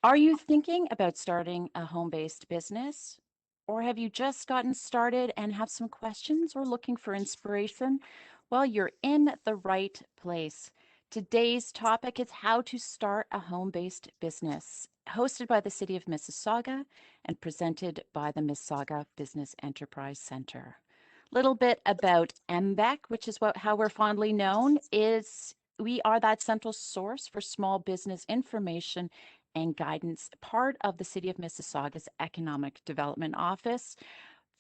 Are you thinking about starting a home-based business? Or have you just gotten started and have some questions or looking for inspiration? Well, you're in the right place. Today's topic is how to start a home-based business, hosted by the City of Mississauga and presented by the Mississauga Business Enterprise Centre. Little bit about MBEC, which is how we're fondly known, is we are that central source for small business information and guidance, part of the City of Mississauga's Economic Development Office.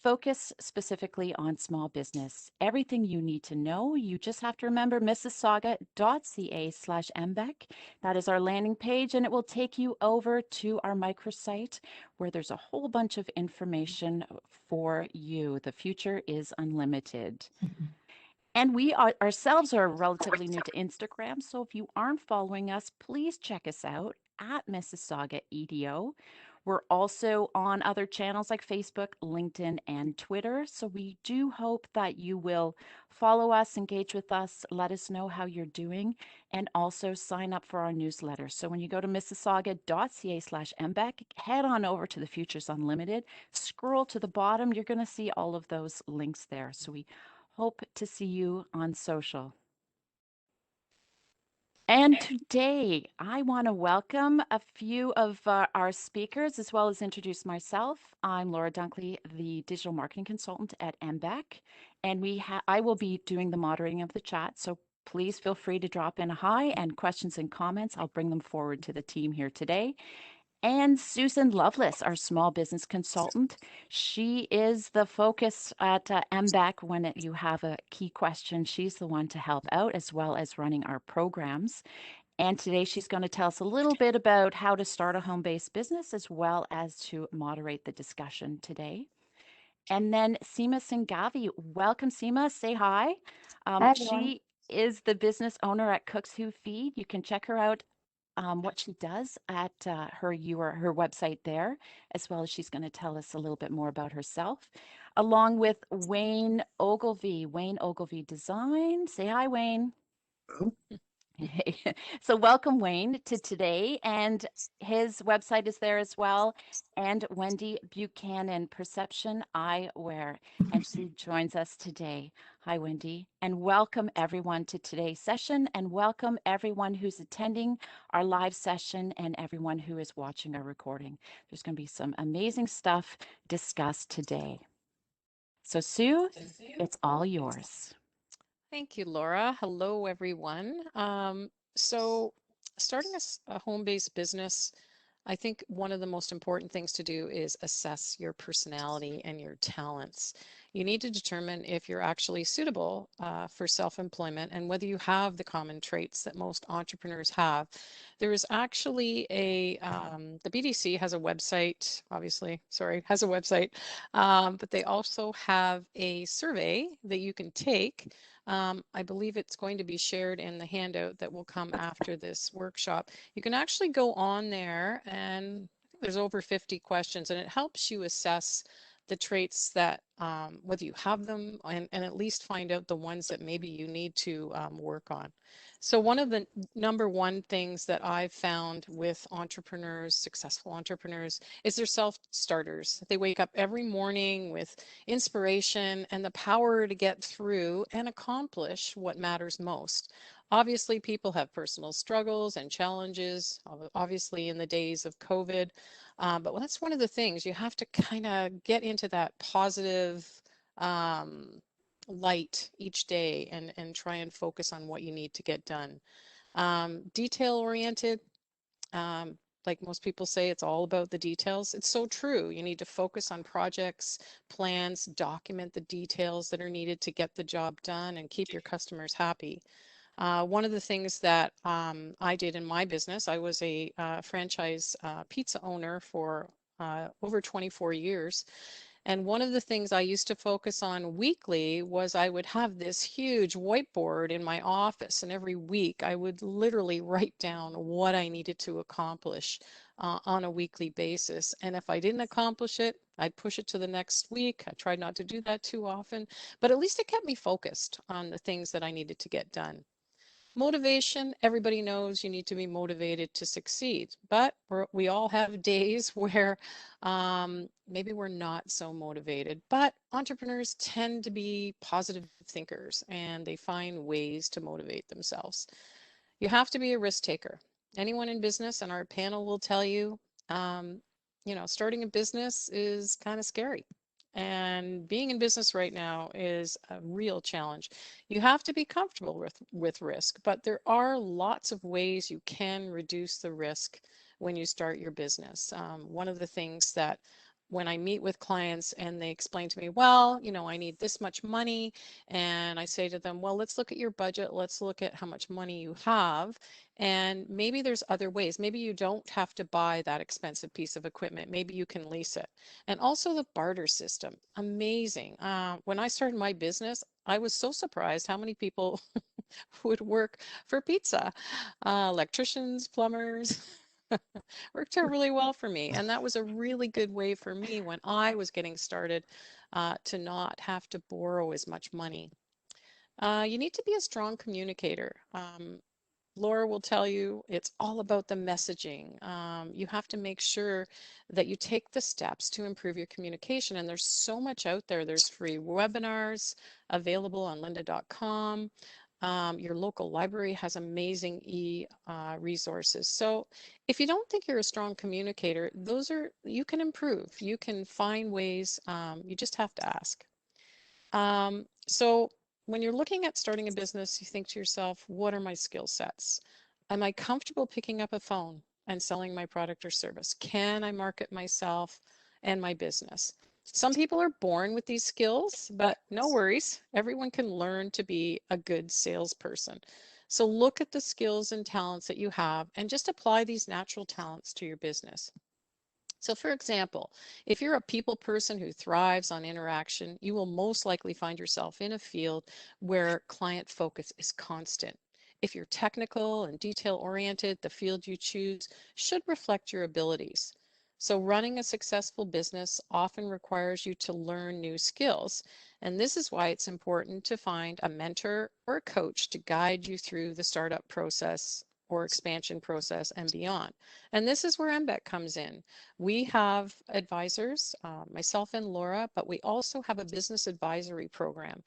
Focus specifically on small business. Everything you need to know, you just have to remember mississauga.ca/mbec. That is our landing page, and it will take you over to our microsite where there's a whole bunch of information for you. The future is unlimited. And we ourselves are relatively new to Instagram. So if you aren't following us, please check us out at Mississauga EDO. We're also on other channels like Facebook, LinkedIn, and Twitter. So we do hope that you will follow us, engage with us, let us know how you're doing, and also sign up for our newsletter. So when you go to mississauga.ca/mbec, head on over to the Futures Unlimited, scroll to the bottom, you're going to see all of those links there. So we hope to see you on social. And today, I want to welcome a few of our speakers as well as introduce myself. I'm Laura Dunkley, the digital marketing consultant at MBEC, and I will be doing the moderating of the chat. So please feel free to drop in a hi and questions and comments. I'll bring them forward to the team here today. And Susan Loveless, our small business consultant. She is the focus at MBEC when you have a key question. She's the one to help out as well as running our programs. And today she's going to tell us a little bit about how to start a home-based business as well as to moderate the discussion today. And then Seema Sanghavi, welcome Seema, say hi. Hi, everyone. She is the business owner at Cooks Who Feed. You can check her out what she does at her website there, as well as she's going to tell us a little bit more about herself, along with Wayne Ogilvie. Wayne Ogilvie Design. Say hi, Wayne. So welcome, Wayne, to today, and his website is there as well, and Wendy Buchanan, Perception Eyewear, and she joins us today. Hi, Wendy, and welcome everyone to today's session, and welcome everyone who's attending our live session and everyone who is watching our recording. There's going to be some amazing stuff discussed today. So, Sue, it's all yours. Thank you, Laura. Hello, everyone. So starting a home-based business, I think one of the most important things to do is assess your personality and your talents. You need to determine if you're actually suitable for self-employment and whether you have the common traits that most entrepreneurs have. There is actually the BDC has a website, obviously, sorry, has a website, but they also have a survey that you can take. I believe it's going to be shared in the handout that will come after this workshop. You can actually go on there and there's over 50 questions, and it helps you assess the traits that whether you have them and at least find out the ones that maybe you need to work on. So one of the number one things that I've found with entrepreneurs, successful entrepreneurs, is they're self-starters. They wake up every morning with inspiration and the power to get through and accomplish what matters most. Obviously, people have personal struggles and challenges, obviously in the days of COVID, but that's one of the things you have to kind of get into that positive light each day and try and focus on what you need to get done. Detail oriented, like most people say, it's all about the details. It's so true. You need to focus on projects, plans, document the details that are needed to get the job done and keep your customers happy. One of the things that I did in my business, I was a franchise pizza owner for over 24 years. And one of the things I used to focus on weekly was I would have this huge whiteboard in my office, and every week I would literally write down what I needed to accomplish on a weekly basis. And if I didn't accomplish it, I'd push it to the next week. I tried not to do that too often, but at least it kept me focused on the things that I needed to get done. Motivation, everybody knows you need to be motivated to succeed, but we all have days where maybe we're not so motivated. But entrepreneurs tend to be positive thinkers and they find ways to motivate themselves. You have to be a risk taker. Anyone in business on our panel will tell you, um, starting a business is kind of scary. And being in business right now is a real challenge. You have to be comfortable with risk, but there are lots of ways you can reduce the risk when you start your business. One of the things that when I meet with clients and they explain to me, well, I need this much money, and I say to them, well, let's look at your budget. Let's look at how much money you have. And maybe there's other ways. Maybe you don't have to buy that expensive piece of equipment. Maybe you can lease it. And also the barter system. Amazing. When I started my business, I was so surprised how many people would work for pizza. Electricians, plumbers. Worked out really well for me. And that was a really good way for me when I was getting started to not have to borrow as much money. You need to be a strong communicator. Laura will tell you it's all about the messaging. You have to make sure that you take the steps to improve your communication. And there's so much out there. There's free webinars available on lynda.com. Your local library has amazing resources. So if you don't think you're a strong communicator, you can improve. You can find ways. You just have to ask. So when you're looking at starting a business, you think to yourself, what are my skill sets? Am I comfortable picking up a phone and selling my product or service? Can I market myself and my business? Some people are born with these skills, but no worries. Everyone can learn to be a good salesperson. So look at the skills and talents that you have and just apply these natural talents to your business. So for example, if you're a people person who thrives on interaction, you will most likely find yourself in a field where client focus is constant. If you're technical and detail oriented, the field you choose should reflect your abilities. So running a successful business often requires you to learn new skills. And this is why it's important to find a mentor or a coach to guide you through the startup process or expansion process and beyond. And this is where MBEC comes in. We have advisors, myself and Laura, but we also have a business advisory program.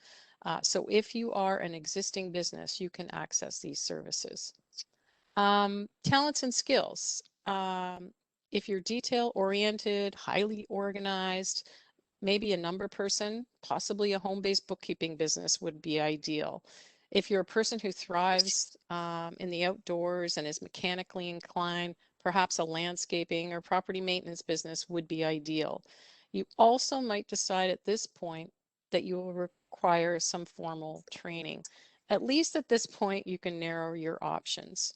So if you are an existing business, you can access these services. Talents and skills. If you're detail oriented, highly organized, maybe a number person, possibly a home-based bookkeeping business would be ideal. If you're a person who thrives in the outdoors and is mechanically inclined, perhaps a landscaping or property maintenance business would be ideal. You also might decide at this point that you will require some formal training. At least at this point, you can narrow your options.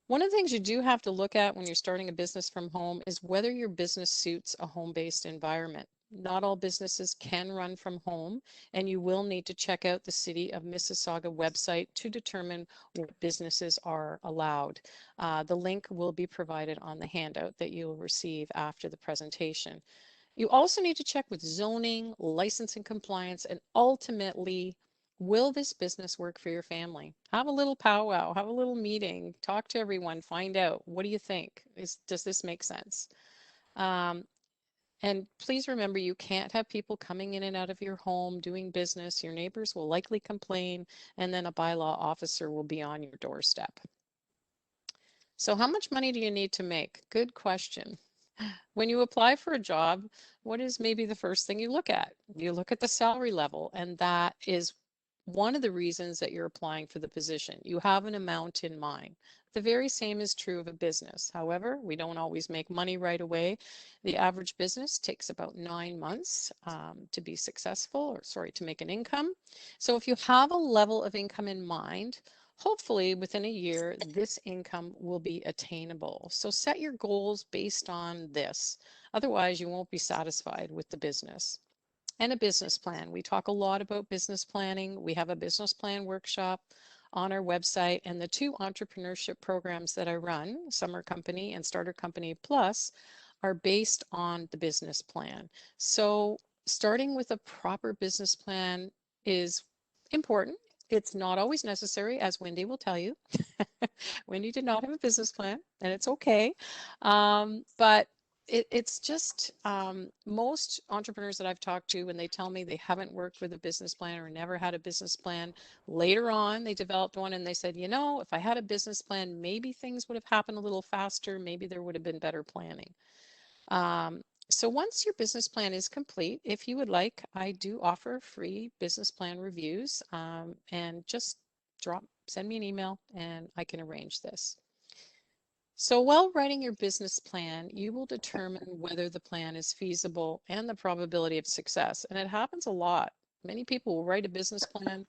One of the things you do have to look at when you're starting a business from home is whether your business suits a home-based environment. Not all businesses can run from home, and you will need to check out the City of Mississauga website to determine what businesses are allowed. The link will be provided on the handout that you will receive after the presentation. You also need to check with zoning, licensing compliance, and ultimately, will this business work for your family? Have a little powwow, have a little meeting, talk to everyone, find out, what do you think? Does this make sense? Um, and please remember, you can't have people coming in and out of your home doing business. Your neighbors will likely complain, and then a bylaw officer will be on your doorstep. So how much money do you need to make? Good question. When you apply for a job, what is maybe the first thing you look at? You look at the salary level, and that is one of the reasons that you're applying for the position. You have an amount in mind. The very same is true of a business. However, we don't always make money right away. The average business takes about 9 months to be successful, or sorry, to make an income. So if you have a level of income in mind, hopefully within a year, this income will be attainable. So set your goals based on this. Otherwise, you won't be satisfied with the business. And a business plan. We talk a lot about business planning. We have a business plan workshop on our website, and the two entrepreneurship programs that I run, Summer Company and Starter Company Plus, are based on the business plan. So starting with a proper business plan is important. It's not always necessary, as Wendy will tell you. Wendy did not have a business plan, and it's okay. But it's just most entrepreneurs that I've talked to, when they tell me they haven't worked with a business plan or never had a business plan, later on they developed one and they said, you know, if I had a business plan, maybe things would have happened a little faster. Maybe there would have been better planning. Um, so once your business plan is complete, if you would like, I do offer free business plan reviews, and just send me an email and I can arrange this. So while writing your business plan, you will determine whether the plan is feasible and the probability of success. And it happens a lot. Many people will write a business plan,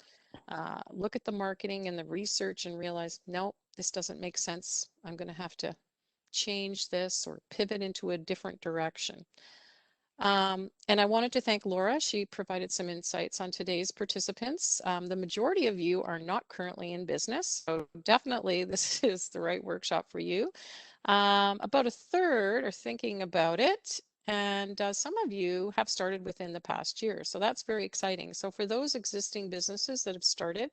look at the marketing and the research and realize, no, this doesn't make sense. I'm going to have to change this or pivot into a different direction. And I wanted to thank Laura. She provided some insights on today's participants. The majority of you are not currently in business, so definitely this is the right workshop for you. About a third are thinking about it, and some of you have started within the past year, so that's very exciting. So for those existing businesses that have started,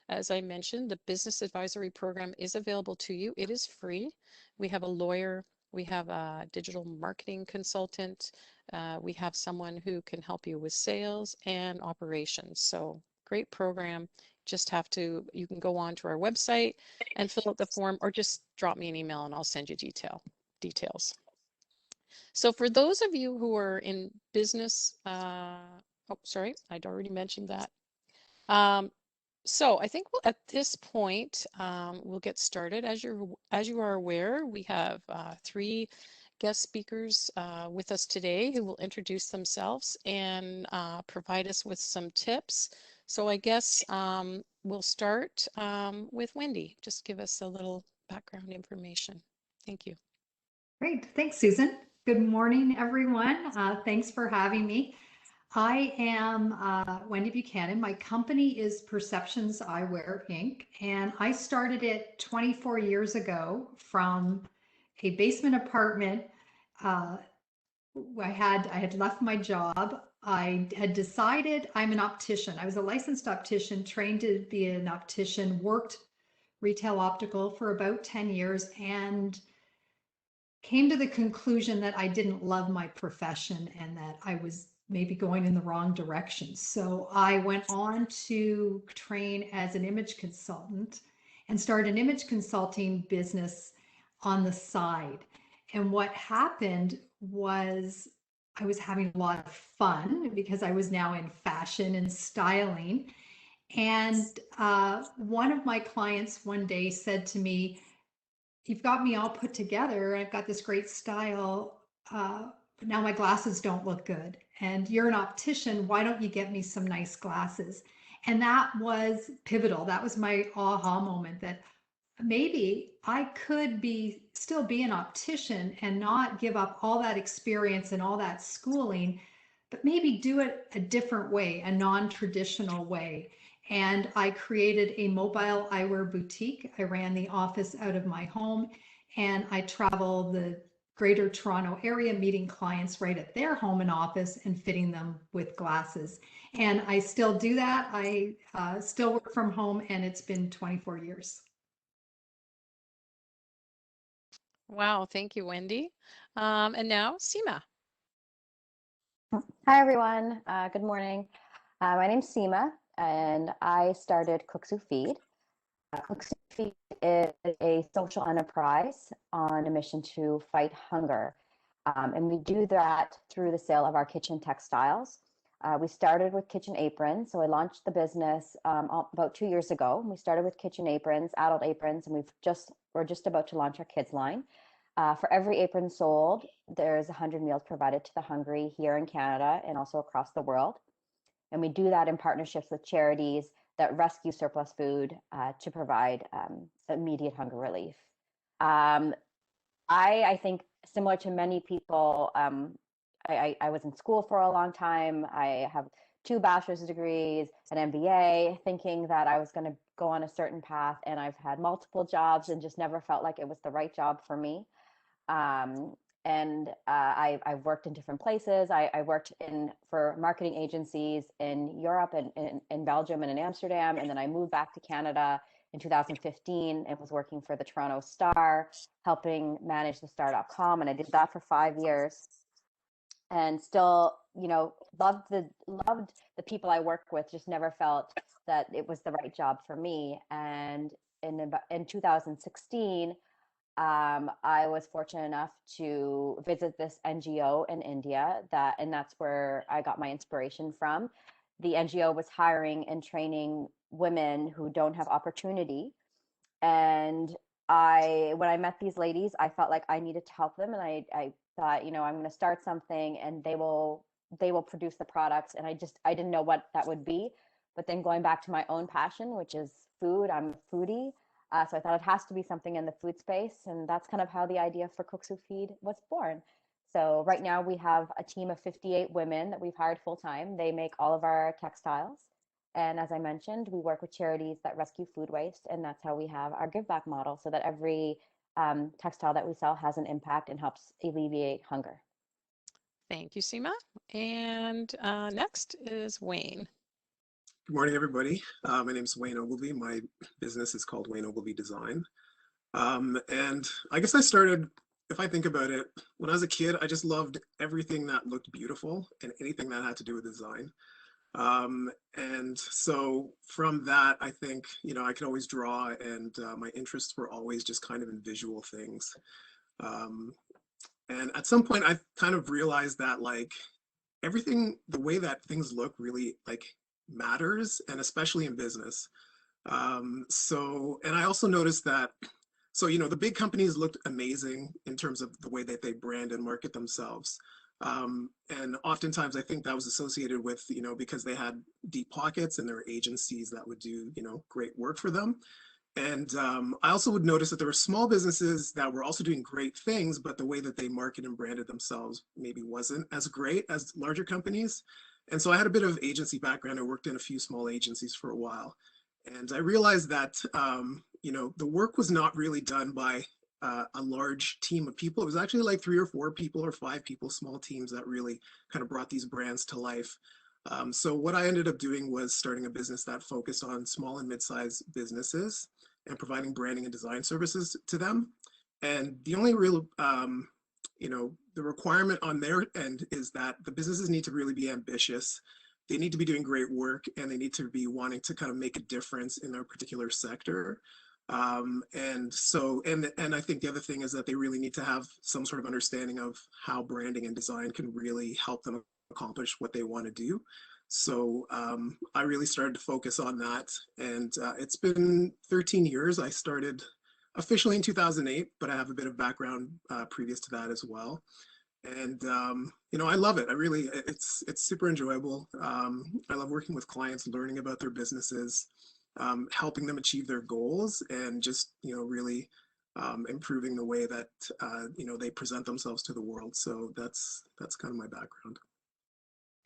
as I mentioned, the business advisory program is available to you. It is free. We have a lawyer, we have a digital marketing consultant, we have someone who can help you with sales and operations. So great program. Just have to, you can go on to our website and fill out the form, or just drop me an email and I'll send you details. So for those of you who are in business, oh, sorry, I'd already mentioned that. So I think at this point, we'll get started. As you are aware, we have 3 guest speakers with us today who will introduce themselves and provide us with some tips. So I guess we'll start with Wendy. Just give us a little background information. Thank you. Great. Thanks, Susan. Good morning, everyone. Thanks for having me. I am Wendy Buchanan. My company is Perceptions Eyewear, Inc., and I started it 24 years ago from a basement apartment. I had left my job. I had decided I'm an optician. I was a licensed optician, trained to be an optician, worked retail optical for about 10 years, and came to the conclusion that I didn't love my profession and that I was maybe going in the wrong direction. So I went on to train as an image consultant and start an image consulting business on the side. And what happened was I was having a lot of fun because I was now in fashion and styling. And one of my clients one day said to me, "You've got me all put together. I've got this great style, but now my glasses don't look good. And you're an optician. Why don't you get me some nice glasses?" And that was pivotal. That was my aha moment, that maybe I could still be an optician and not give up all that experience and all that schooling, but maybe do it a different way, a non-traditional way. And I created a mobile eyewear boutique. I ran the office out of my home, and I traveled the greater Toronto area meeting clients right at their home and office and fitting them with glasses. And I still do that. I still work from home, and it's been 24 years. Wow, thank you, Wendy. And now Seema. Hi, everyone. Good morning. My name's Seema, and I started Cooks Who Feed. Cooks Who Feed is a social enterprise on a mission to fight hunger. And we do that through the sale of our kitchen textiles. We started with kitchen aprons. So I launched the business about 2 years ago. We started with kitchen aprons, adult aprons, and we're just about to launch our kids line. For every apron sold, there's 100 meals provided to the hungry here in Canada and also across the world. And we do that in partnerships with charities that rescue surplus food to provide immediate hunger relief. I think, similar to many people, I was in school for a long time. I have 2 bachelor's degrees, an MBA, thinking that I was going to go on a certain path. And I've had multiple jobs and just never felt like it was the right job for me. I've worked in different places. I worked for marketing agencies in Europe and in Belgium and in Amsterdam. And then I moved back to Canada in 2015 and was working for the Toronto Star, helping manage the star.com. And I did that for 5 years and still, loved the people I worked with, just never felt that it was the right job for me. And in 2016, I was fortunate enough to visit this NGO in India and that's where I got my inspiration from. The NGO was hiring and training women who don't have opportunity. And when I met these ladies, I felt like I needed to help them. And I thought, I'm going to start something and they will produce the products. And I didn't know what that would be. But then going back to my own passion, which is food, I'm a foodie. So I thought it has to be something in the food space. And that's kind of how the idea for Cooks Who Feed was born. So right now we have a team of 58 women that we've hired full time. They make all of our textiles. And as I mentioned, we work with charities that rescue food waste. And that's how we have our give back model, so that every textile that we sell has an impact and helps alleviate hunger. Thank you, Seema. And next is Wayne. Good morning, everybody. My name is Wayne Ogilvie. My business is called Wayne Ogilvie Design. And I guess I started, if I think about it, when I was a kid, I just loved everything that looked beautiful and anything that had to do with design. And so from that, I think, I could always draw, and my interests were always just kind of in visual things. And at some point I kind of realized that like everything, the way that things look really like matters, and especially in business. And I also noticed that, the big companies looked amazing in terms of the way that they brand and market themselves. And oftentimes I think that was associated with, because they had deep pockets and there were agencies that would do, great work for them. And I also would notice that there were small businesses that were also doing great things, but the way that they marketed and branded themselves maybe wasn't as great as larger companies. And so I had a bit of agency background. I worked in a few small agencies for a while. And I realized that, the work was not really done by a large team of people. It was actually like 3 or 4 people or 5 people, small teams that really kind of brought these brands to life. So what I ended up doing was starting a business that focused on small and mid-sized businesses and providing branding and design services to them. And the only real, the requirement on their end is that the businesses need to really be ambitious. They need to be doing great work, and they need to be wanting to kind of make a difference in their particular sector. And I think the other thing is that they really need to have some sort of understanding of how branding and design can really help them accomplish what they want to do. So I really started to focus on that, and it's been 13 years. I started officially in 2008, but I have a bit of background previous to that as well. And I love it. It's super enjoyable. I love working with clients, learning about their businesses, helping them achieve their goals, and just really improving the way that they present themselves to the world. So that's kind of my background.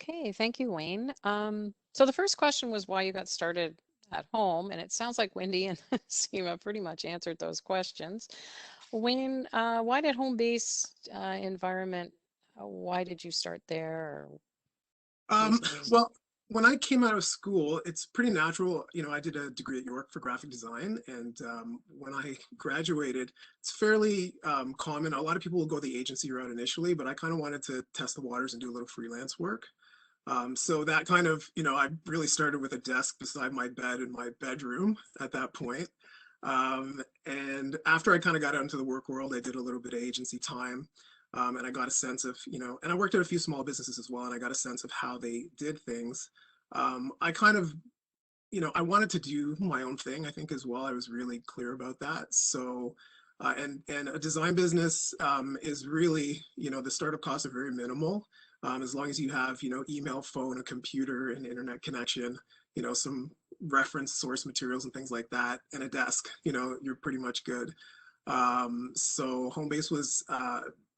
Okay, thank you, Wayne. So the first question was why you got started at home, and it sounds like Wendy and Seema pretty much answered those questions. Wayne, why did home-based environment, why did you start there? Well, when I came out of school, it's pretty natural. I did a degree at York for graphic design, and when I graduated, it's fairly common. A lot of people will go the agency route initially, but I kind of wanted to test the waters and do a little freelance work. So that kind of, I really started with a desk beside my bed in my bedroom at that point. And after I kind of got out into the work world, I did a little bit of agency time. And I got a sense of, and I worked at a few small businesses as well, and I got a sense of how they did things. I kind of, I wanted to do my own thing, I think, as well. I was really clear about that. So, and a design business is really, the startup costs are very minimal. As long as you have, email, phone, a computer, an internet connection, some reference source materials and things like that, and a desk, you're pretty much good. So Homebase was,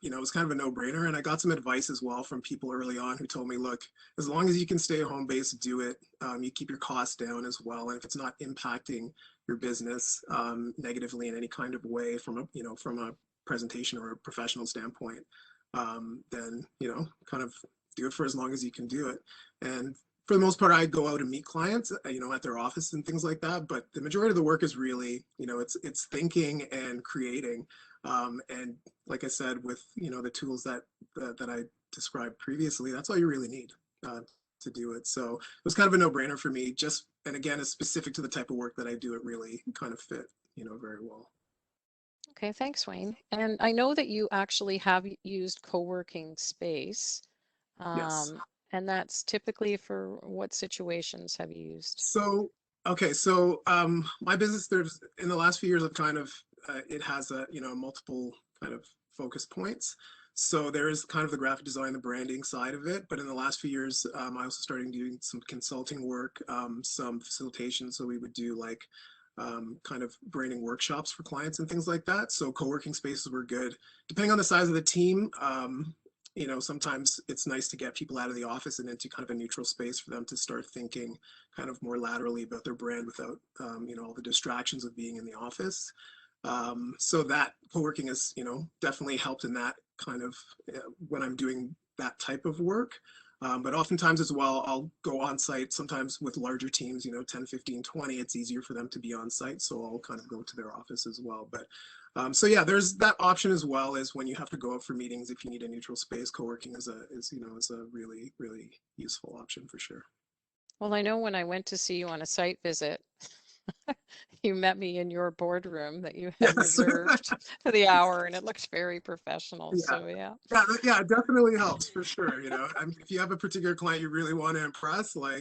it was kind of a no-brainer, and I got some advice as well from people early on who told me, look, as long as you can stay at home base, do it. You keep your costs down as well, and if it's not impacting your business negatively in any kind of way from a presentation or a professional standpoint, then, kind of do it for as long as you can do it. And for the most part, I go out and meet clients, at their office and things like that. But the majority of the work is really, it's thinking and creating. And like I said, with, the tools that I described previously, that's all you really need to do it. So it was kind of a no-brainer for me. And again, it's specific to the type of work that I do. It really kind of fit, very well. Okay, thanks, Wayne. And I know that you actually have used co-working space. Yes. And that's typically for what situations have you used? So, okay, so my business, there's in the last few years, I've kind of it has multiple kind of focus points. So there is kind of the graphic design, the branding side of it. But in the last few years, I also started doing some consulting work, some facilitation. So we would do like kind of branding workshops for clients and things like that. So co-working spaces were good. Depending on the size of the team, sometimes it's nice to get people out of the office and into kind of a neutral space for them to start thinking kind of more laterally about their brand without, all the distractions of being in the office. So that co-working has, definitely helped in that kind of when I'm doing that type of work. But oftentimes as well, I'll go on site sometimes with larger teams, 10, 15, 20, it's easier for them to be on site. So I'll kind of go to their office as well. But so yeah, there's that option as well as when you have to go out for meetings, if you need a neutral space, co-working is a really, really useful option for sure. Well, I know when I went to see you on a site visit, you met me in your boardroom that you had reserved for the hour, and it looked very professional. Yeah. So yeah. Yeah, it definitely helps for sure. If you have a particular client you really want to impress, I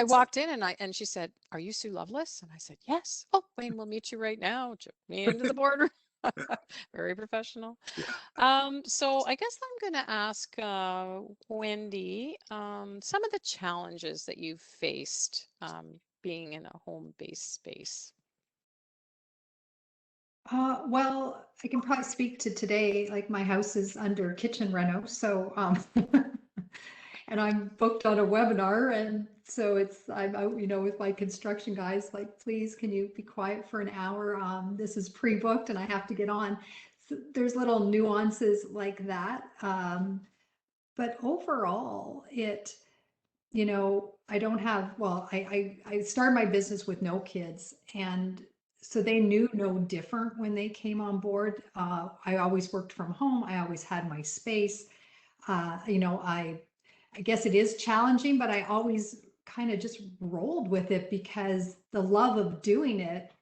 walked in and she said, "Are you Sue Loveless?" And I said, "Yes." "Oh, Wayne, we'll meet you right now." Took me into the boardroom. Very professional. Yeah. So I guess I'm going to ask Wendy some of the challenges that you've faced being in a home-based space. Well, I can probably speak to today, like my house is under kitchen reno, so and I'm booked on a webinar, and so I'm out, with my construction guys, like, please, can you be quiet for an hour? This is pre-booked and I have to get on. So there's little nuances like that. But overall, I don't have, well, I started my business with no kids, and so they knew no different when they came on board. I always worked from home. I always had my space. I guess it is challenging, but I always kind of just rolled with it because the love of doing it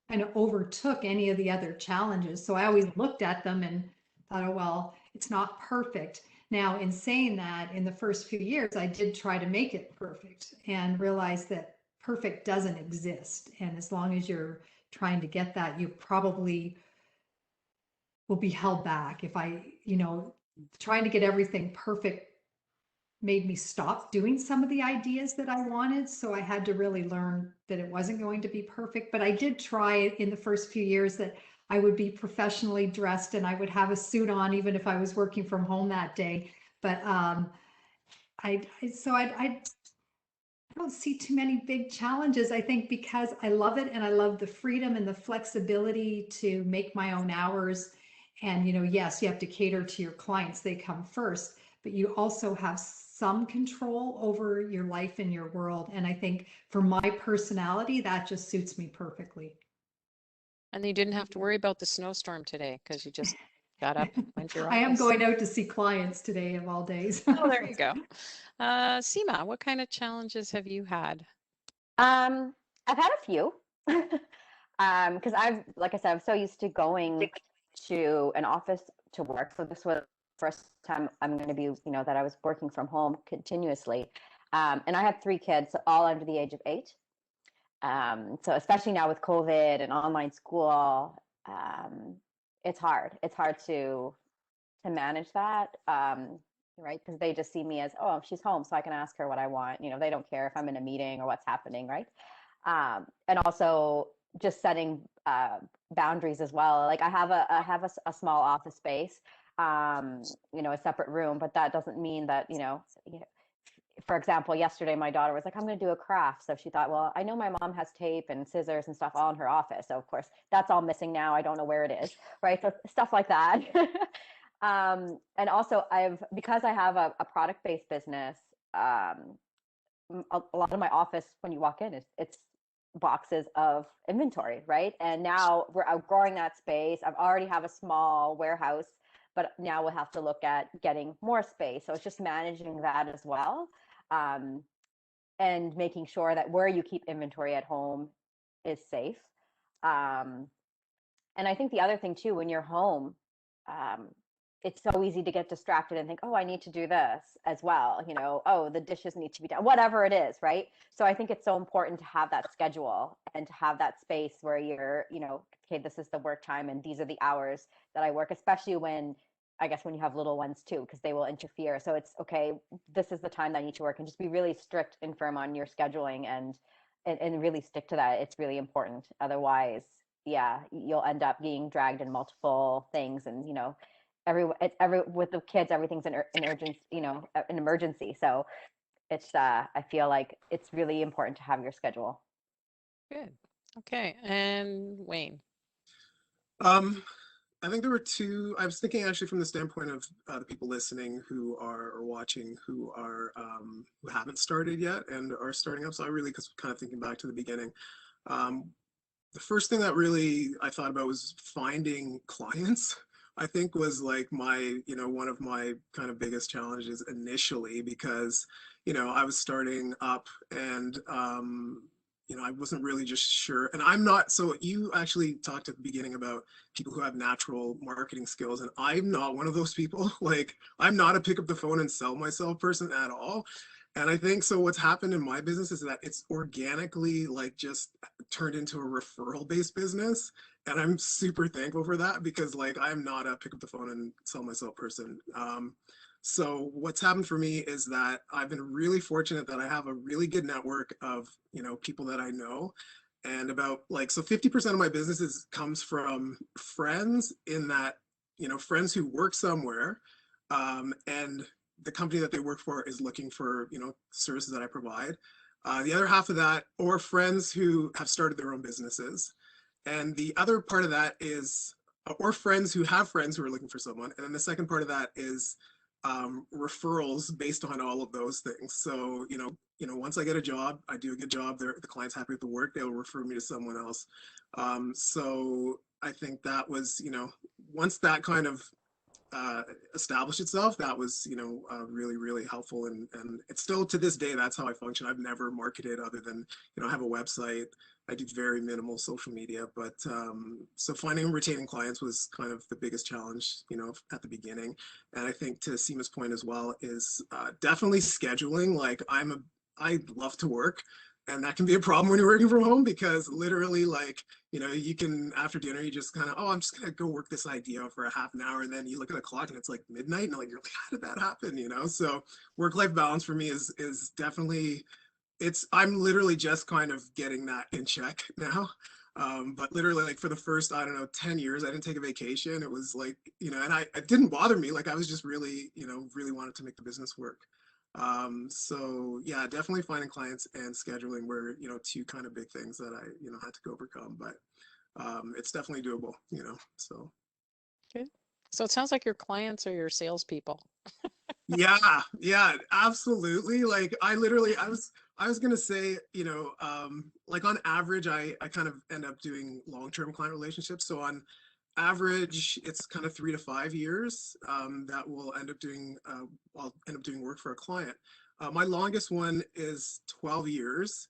kind of overtook any of the other challenges. So I always looked at them and thought, oh, well, it's not perfect. Now, in saying that, in the first few years, I did try to make it perfect and realized that perfect doesn't exist. And as long as you're trying to get that, you probably will be held back. If trying to get everything perfect made me stop doing some of the ideas that I wanted. So I had to really learn that it wasn't going to be perfect. But I did try it in the first few years that I would be professionally dressed and I would have a suit on even if I was working from home that day. But I don't see too many big challenges. I think because I love it and I love the freedom and the flexibility to make my own hours. And, yes, you have to cater to your clients. They come first, but you also have some control over your life and your world. And I think for my personality, that just suits me perfectly. And you didn't have to worry about the snowstorm today because you just got up, went to your I am office. going out to see clients today of all days. Oh, there you go. Seema, what kind of challenges have you had? I've had a few. Because like I said, I'm so used to going to an office to work. So this was the first time I'm going to be, that I was working from home continuously. And I have 3 kids, all under the age of 8. So especially now with COVID and online school, it's hard. It's hard to manage that, right? Because they just see me as, oh, she's home, so I can ask her what I want. They don't care if I'm in a meeting or what's happening, right? And also just setting boundaries as well. Like I have a small office space, a separate room, but that doesn't mean that, for example, yesterday my daughter was like, I'm going to do a craft. So she thought, well, I know my mom has tape and scissors and stuff all in her office. So of course that's all missing now. I don't know where it is. Right. So stuff like that. And also because I have a product-based business, a lot of my office when you walk in it's boxes of inventory, right? And now we're outgrowing that space. I've already have a small warehouse, but now we'll have to look at getting more space. So it's just managing that as well. And making sure that where you keep inventory at home is safe. And I think the other thing too, when you're home, it's so easy to get distracted and think, oh, I need to do this as well. Oh, the dishes need to be done, whatever it is, right? So I think it's so important to have that schedule and to have that space where you're, okay, this is the work time and these are the hours that I work, especially when you have little ones too, because they will interfere. So it's okay, this is the time that I need to work, and just be really strict and firm on your scheduling and really stick to that. It's really important. Otherwise, yeah, you'll end up being dragged in multiple things, and with the kids, everything's an urgency, an emergency. So it's I feel like it's really important to have your schedule. Good. Okay. And Wayne. I think there were two. I was thinking actually from the standpoint of the people listening who are or watching who haven't started yet and are starting up. So I really kind of thinking back to the beginning. The first thing that really I thought about was finding clients. I think was like one of my kind of biggest challenges initially, because, I was starting up and, I wasn't really just sure. And I'm not, so you actually talked at the beginning about people who have natural marketing skills. And I'm not one of those people. Like, I'm not a pick up the phone and sell myself person at all. And I think so what's happened in my business is that it's organically just turned into a referral based business. And I'm super thankful for that, because I'm not a pick up the phone and sell myself person. So what's happened for me is that I've been really fortunate that I have a really good network of, people that I know. And about so 50% of my business comes from friends, in that, friends who work somewhere, and the company that they work for is looking for, services that I provide. The other half of that, or friends who have started their own businesses. And the other part of that is, or friends who have friends who are looking for someone. And then the second part of that is referrals based on all of those things. So, once I get a job, I do a good job, the client's happy with the work, they'll refer me to someone else. So I think that was, once that kind of established itself, that was really, really helpful, and it's still to this day that's how I function. I've never marketed other than I have a website. I do very minimal social media, but so finding and retaining clients was kind of the biggest challenge at the beginning. And I think to Seema's point as well is definitely scheduling. I love to work, and that can be a problem when you're working from home, because literally you can, after dinner, you just kind of, I'm just going to go work this idea for a half an hour. And then you look at the clock and it's like midnight, and you're like, how did that happen? So work-life balance for me is definitely, I'm literally just kind of getting that in check now. But literally for the first, 10 years, I didn't take a vacation. It was and it didn't bother me. I was just really, really wanted to make the business work. So yeah, definitely finding clients and scheduling were, two kind of big things that I, had to overcome, but, it's definitely doable, so. Good. So it sounds like your clients are your salespeople. Yeah, absolutely. I was going to say, on average, I kind of end up doing long-term client relationships. So on average, it's kind of 3 to 5 years that will end up doing, I'll end up doing work for a client. My longest one is 12 years,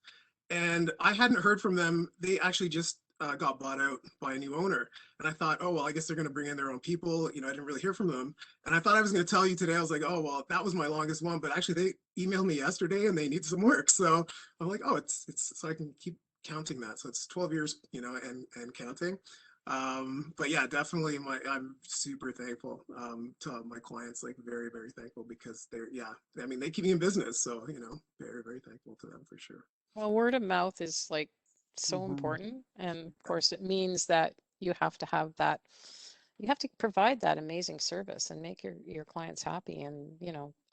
and I hadn't heard from them. They actually just got bought out by a new owner. And I thought, oh, well, I guess they're going to bring in their own people. I didn't really hear from them. And I thought I was going to tell you today. I was like, oh, well, that was my longest one. But actually, they emailed me yesterday and they need some work. So I'm like, oh, it's so I can keep counting that. So it's 12 years, and counting. But yeah, definitely I'm super thankful to my clients, very, very thankful, because they keep me in business. So, very, very thankful to them for sure. Well, word of mouth is so Mhm. important. And of course, it means that you have to have that, you have to provide that amazing service and make your clients happy. And,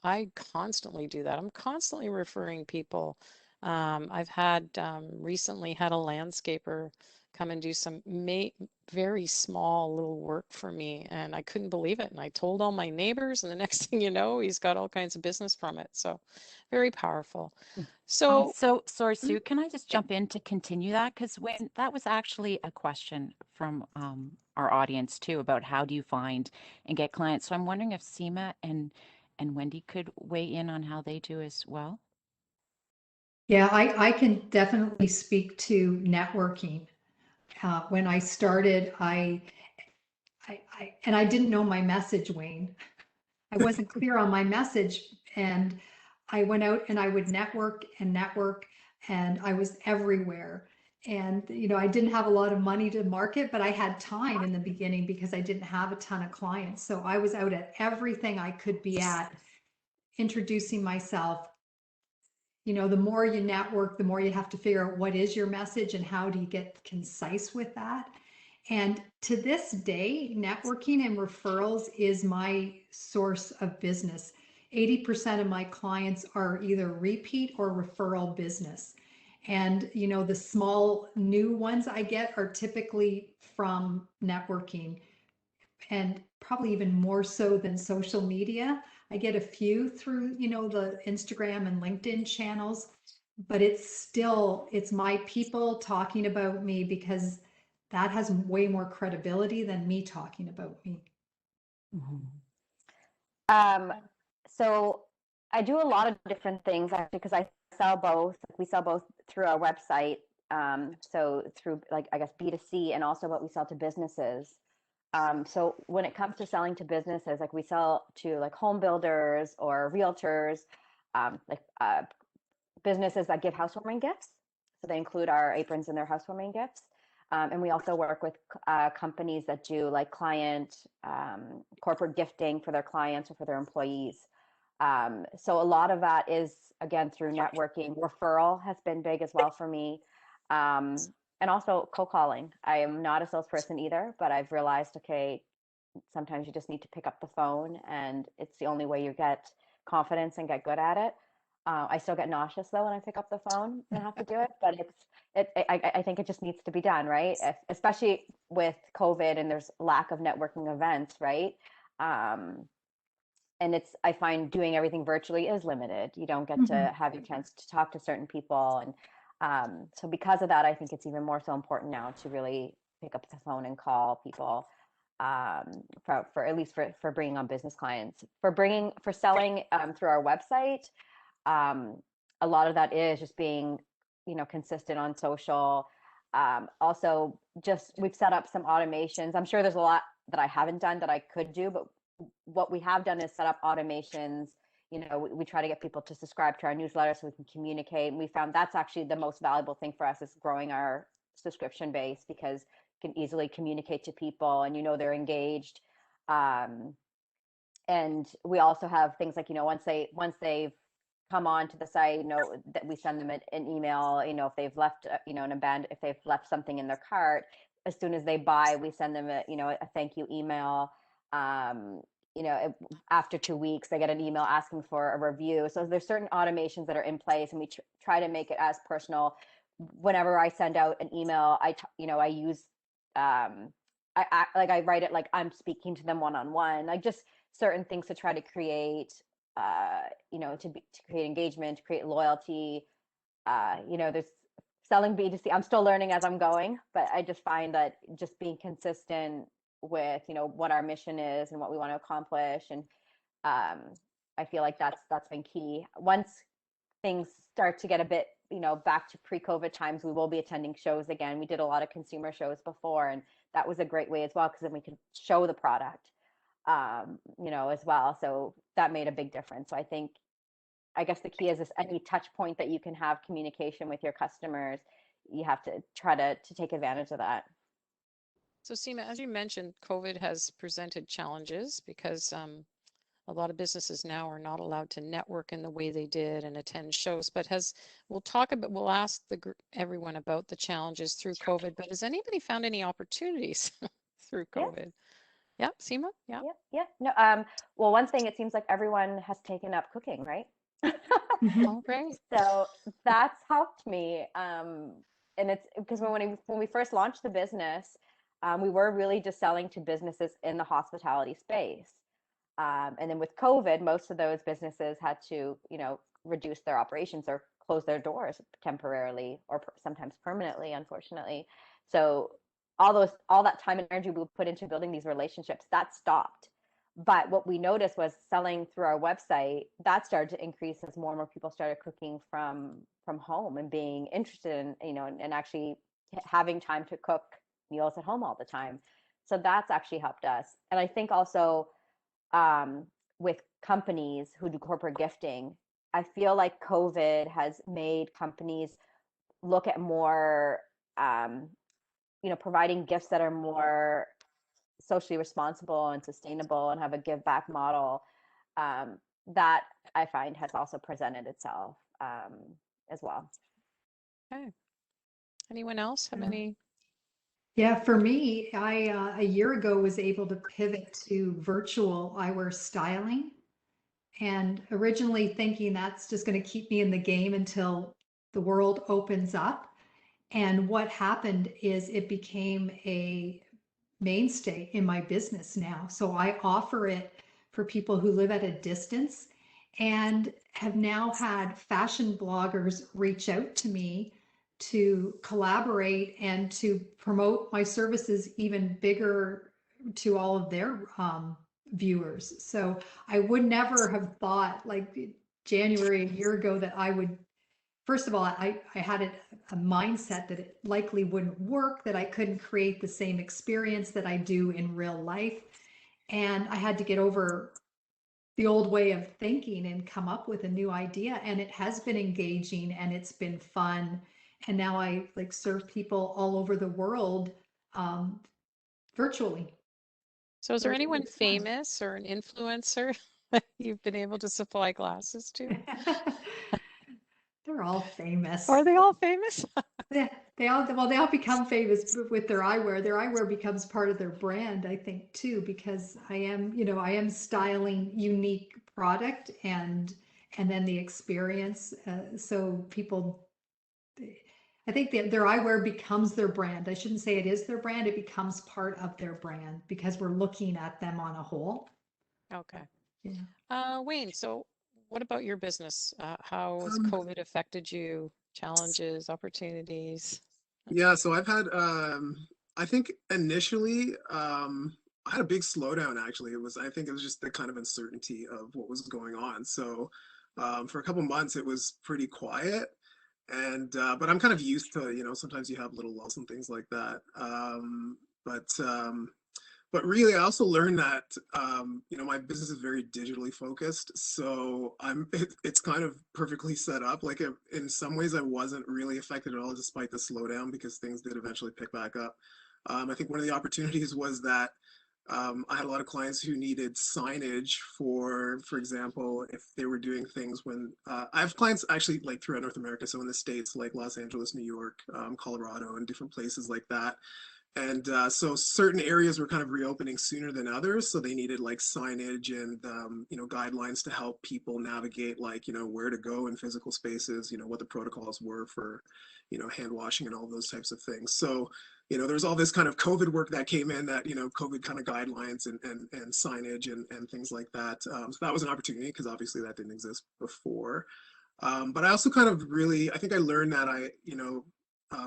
I constantly do that. I'm constantly referring people I've had recently had a landscaper come and do some very small little work for me, and I couldn't believe it. And I told all my neighbors, and the next thing you know, he's got all kinds of business from it. So very powerful. So So sorry, mm, Sue, can I just yeah, jump in to continue that? Because when that was actually a question from our audience too about how do you find and get clients. So I'm wondering if Seema and Wendy could weigh in on how they do as well. Yeah, I can definitely speak to networking. When I started, and I didn't know my message, Wayne. I wasn't clear on my message, and I went out and I would network and network, and I was everywhere. And I didn't have a lot of money to market, but I had time in the beginning because I didn't have a ton of clients. So I was out at everything I could be at, introducing myself. The more you network, the more you have to figure out what is your message and how do you get concise with that. And to this day, networking and referrals is my source of business. 80% of my clients are either repeat or referral business. And, the small new ones I get are typically from networking, and probably even more so than social media. I get a few through, the Instagram and LinkedIn channels, but it's my people talking about me because that has way more credibility than me talking about me. Um, so I do a lot of different things actually because I sell both. We sell both through our website. So through like I guess B2C and also what we sell to businesses. So when it comes to selling to businesses, like we sell to like home builders or realtors, businesses that give housewarming gifts. So they include our aprons in their housewarming gifts. And we also work with companies that do like corporate gifting for their clients or for their employees. So a lot of that is, again, through networking. Referral has been big as well for me. And also cold calling. I am not a salesperson either, but I've realized, okay, sometimes you just need to pick up the phone, and it's the only way you get confidence and get good at it. I still get nauseous though when I pick up the phone and have to do it, but I think it just needs to be done, right? Especially with COVID and there's lack of networking events, right? And I find doing everything virtually is limited. You don't get to have your chance to talk to certain people. And so because of that, I think it's even more so important now to really pick up the phone and call people, for at least for bringing on business clients, for selling through our website. A lot of that is just being, consistent on social. Also, just we've set up some automations. I'm sure there's a lot that I haven't done that I could do, but what we have done is set up automations. We try to get people to subscribe to our newsletter so we can communicate. And we found that's actually the most valuable thing for us, is growing our subscription base, because you can easily communicate to people and they're engaged. And we also have things like, once they've come on to the site, that we send them an email, if they've left, if they've left something in their cart, as soon as they buy, we send them a thank you email. After 2 weeks, they get an email asking for a review. So there's certain automations that are in place, and we try to make it as personal. Whenever I send out an email, I use, I write it like I'm speaking to them one-on-one, like just certain things to try to create, to create engagement, to create loyalty. There's selling B2C. I'm still learning as I'm going, but I just find that just being consistent with, what our mission is and what we want to accomplish. And I feel like that's been key. Once things start to get a bit, back to pre-COVID times, we will be attending shows again. We did a lot of consumer shows before, and that was a great way as well, because then we could show the product, as well. So that made a big difference. So I guess the key is this: any touch point that you can have communication with your customers, you have to try to take advantage of that. So Seema, as you mentioned, COVID has presented challenges because a lot of businesses now are not allowed to network in the way they did and attend shows. But we'll ask everyone about the challenges through COVID. But has anybody found any opportunities through COVID? Yeah, Seema? Yeah. Yeah. No, well, one thing, it seems like everyone has taken up cooking, right? Mhm. All right. So that's helped me. And it's because when we first launched the business, we were really just selling to businesses in the hospitality space. And then with COVID, most of those businesses had to, reduce their operations or close their doors temporarily or sometimes permanently, unfortunately. So all that time and energy we put into building these relationships, that stopped. But what we noticed was selling through our website, that started to increase as more and more people started cooking from home and being interested in, and actually having time to cook meals at home all the time. So that's actually helped us. And I think also with companies who do corporate gifting, I feel like COVID has made companies look at more, providing gifts that are more socially responsible and sustainable and have a give back model. That I find has also presented itself as well. Okay. Anyone else have any? Yeah, for me, I a year ago was able to pivot to virtual eyewear styling, and originally thinking that's just going to keep me in the game until the world opens up. And what happened is it became a mainstay in my business now. So I offer it for people who live at a distance, and have now had fashion bloggers reach out to me to collaborate and to promote my services even bigger to all of their viewers. So I would never have thought, like January a year ago, that I would, first of all, I had a mindset that it likely wouldn't work, that I couldn't create the same experience that I do in real life. And I had to get over the old way of thinking and come up with a new idea. And it has been engaging and it's been fun. And now I like serve people all over the world um, virtually. So is So there anyone it's fun. famous or an influencer that you've been able to supply glasses to? They're all famous. Are they all famous? Yeah, they all become famous with their eyewear. Their eyewear becomes part of their brand, I think, too, because I am styling unique product and then the experience. So people, I think that their eyewear becomes their brand. I shouldn't say it is their brand. It becomes part of their brand because we're looking at them on a whole. Okay. Yeah. Wayne, so what about your business? How has Um, COVID affected you? Challenges, opportunities? yeah, so I've had I think initially I had a big slowdown actually. I think it was just the kind of uncertainty of what was going on. So for a couple months it was pretty quiet. And but I'm kind of used to, sometimes you have little lulls and things like that. But but really, I also learned that my business is very digitally focused, so it's kind of perfectly set up. Like in some ways, I wasn't really affected at all, despite the slowdown, because things did eventually pick back up. I think one of the opportunities was that I had a lot of clients who needed signage for example, if they were doing things when I have clients actually like throughout North America, so in the States, like Los Angeles, New York, Colorado, and different places like that. And so certain areas were kind of reopening sooner than others. So they needed like signage and, guidelines to help people navigate, like, where to go in physical spaces, what the protocols were for, hand washing and all those types of things. So, there's all this kind of COVID work that came in that, COVID kind of guidelines and signage and things like that. So that was an opportunity because obviously that didn't exist before. But I also kind of really, I think I learned that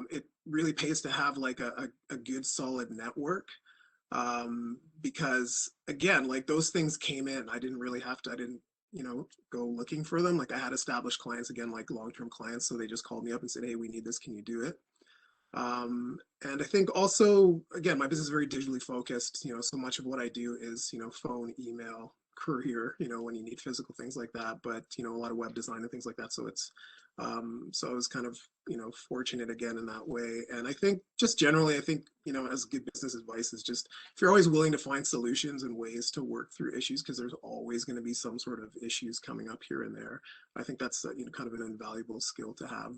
it really pays to have like a good solid network because again, like those things came in. I didn't really have to, I didn't, go looking for them. Like I had established clients, again, like long-term clients. So they just called me up and said, hey, we need this. Can you do it? And I think also, again, my business is very digitally focused. So much of what I do is, phone, email, courier, when you need physical things like that, but, a lot of web design and things like that. So so I was kind of, fortunate again in that way. And I think just generally, I think, as good business advice is just, if you're always willing to find solutions and ways to work through issues, because there's always going to be some sort of issues coming up here and there. I think that's, kind of an invaluable skill to have,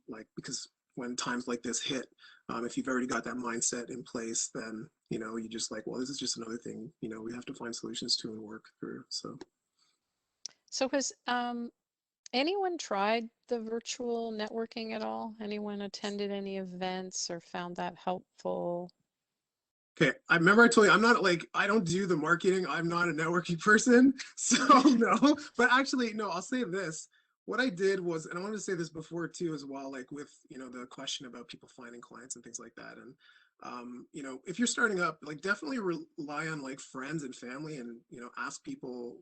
like, because when times like this hit, if you've already got that mindset in place, then, you just like, well, this is just another thing, we have to find solutions to and work through. So So has Anyone tried the virtual networking at all? Anyone attended any events or found that helpful? Okay, I remember I told you I'm not like, I don't do the marketing. I'm not a networking person. So no, but actually, no, I'll say this. What I did was, and I wanted to say this before too, as well, like with, the question about people finding clients and things like that. And, if you're starting up, like definitely rely on like friends and family and, ask people,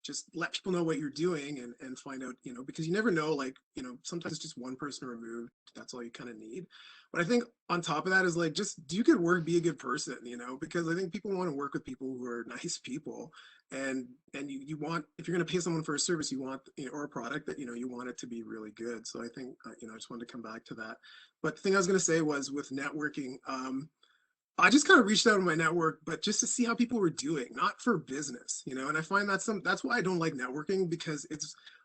just let people know what you're doing and find out, because you never know, like, sometimes it's just one person removed. That's all you kind of need. But I think on top of that is like, just do good work, be a good person, because I think people want to work with people who are nice people. And you want, if you're going to pay someone for a service, you want, or a product that, you want it to be really good. So I think, I just wanted to come back to that. But the thing I was going to say was with networking, I just kind of reached out in my network, but just to see how people were doing, not for business, and I find that's why I don't like networking, because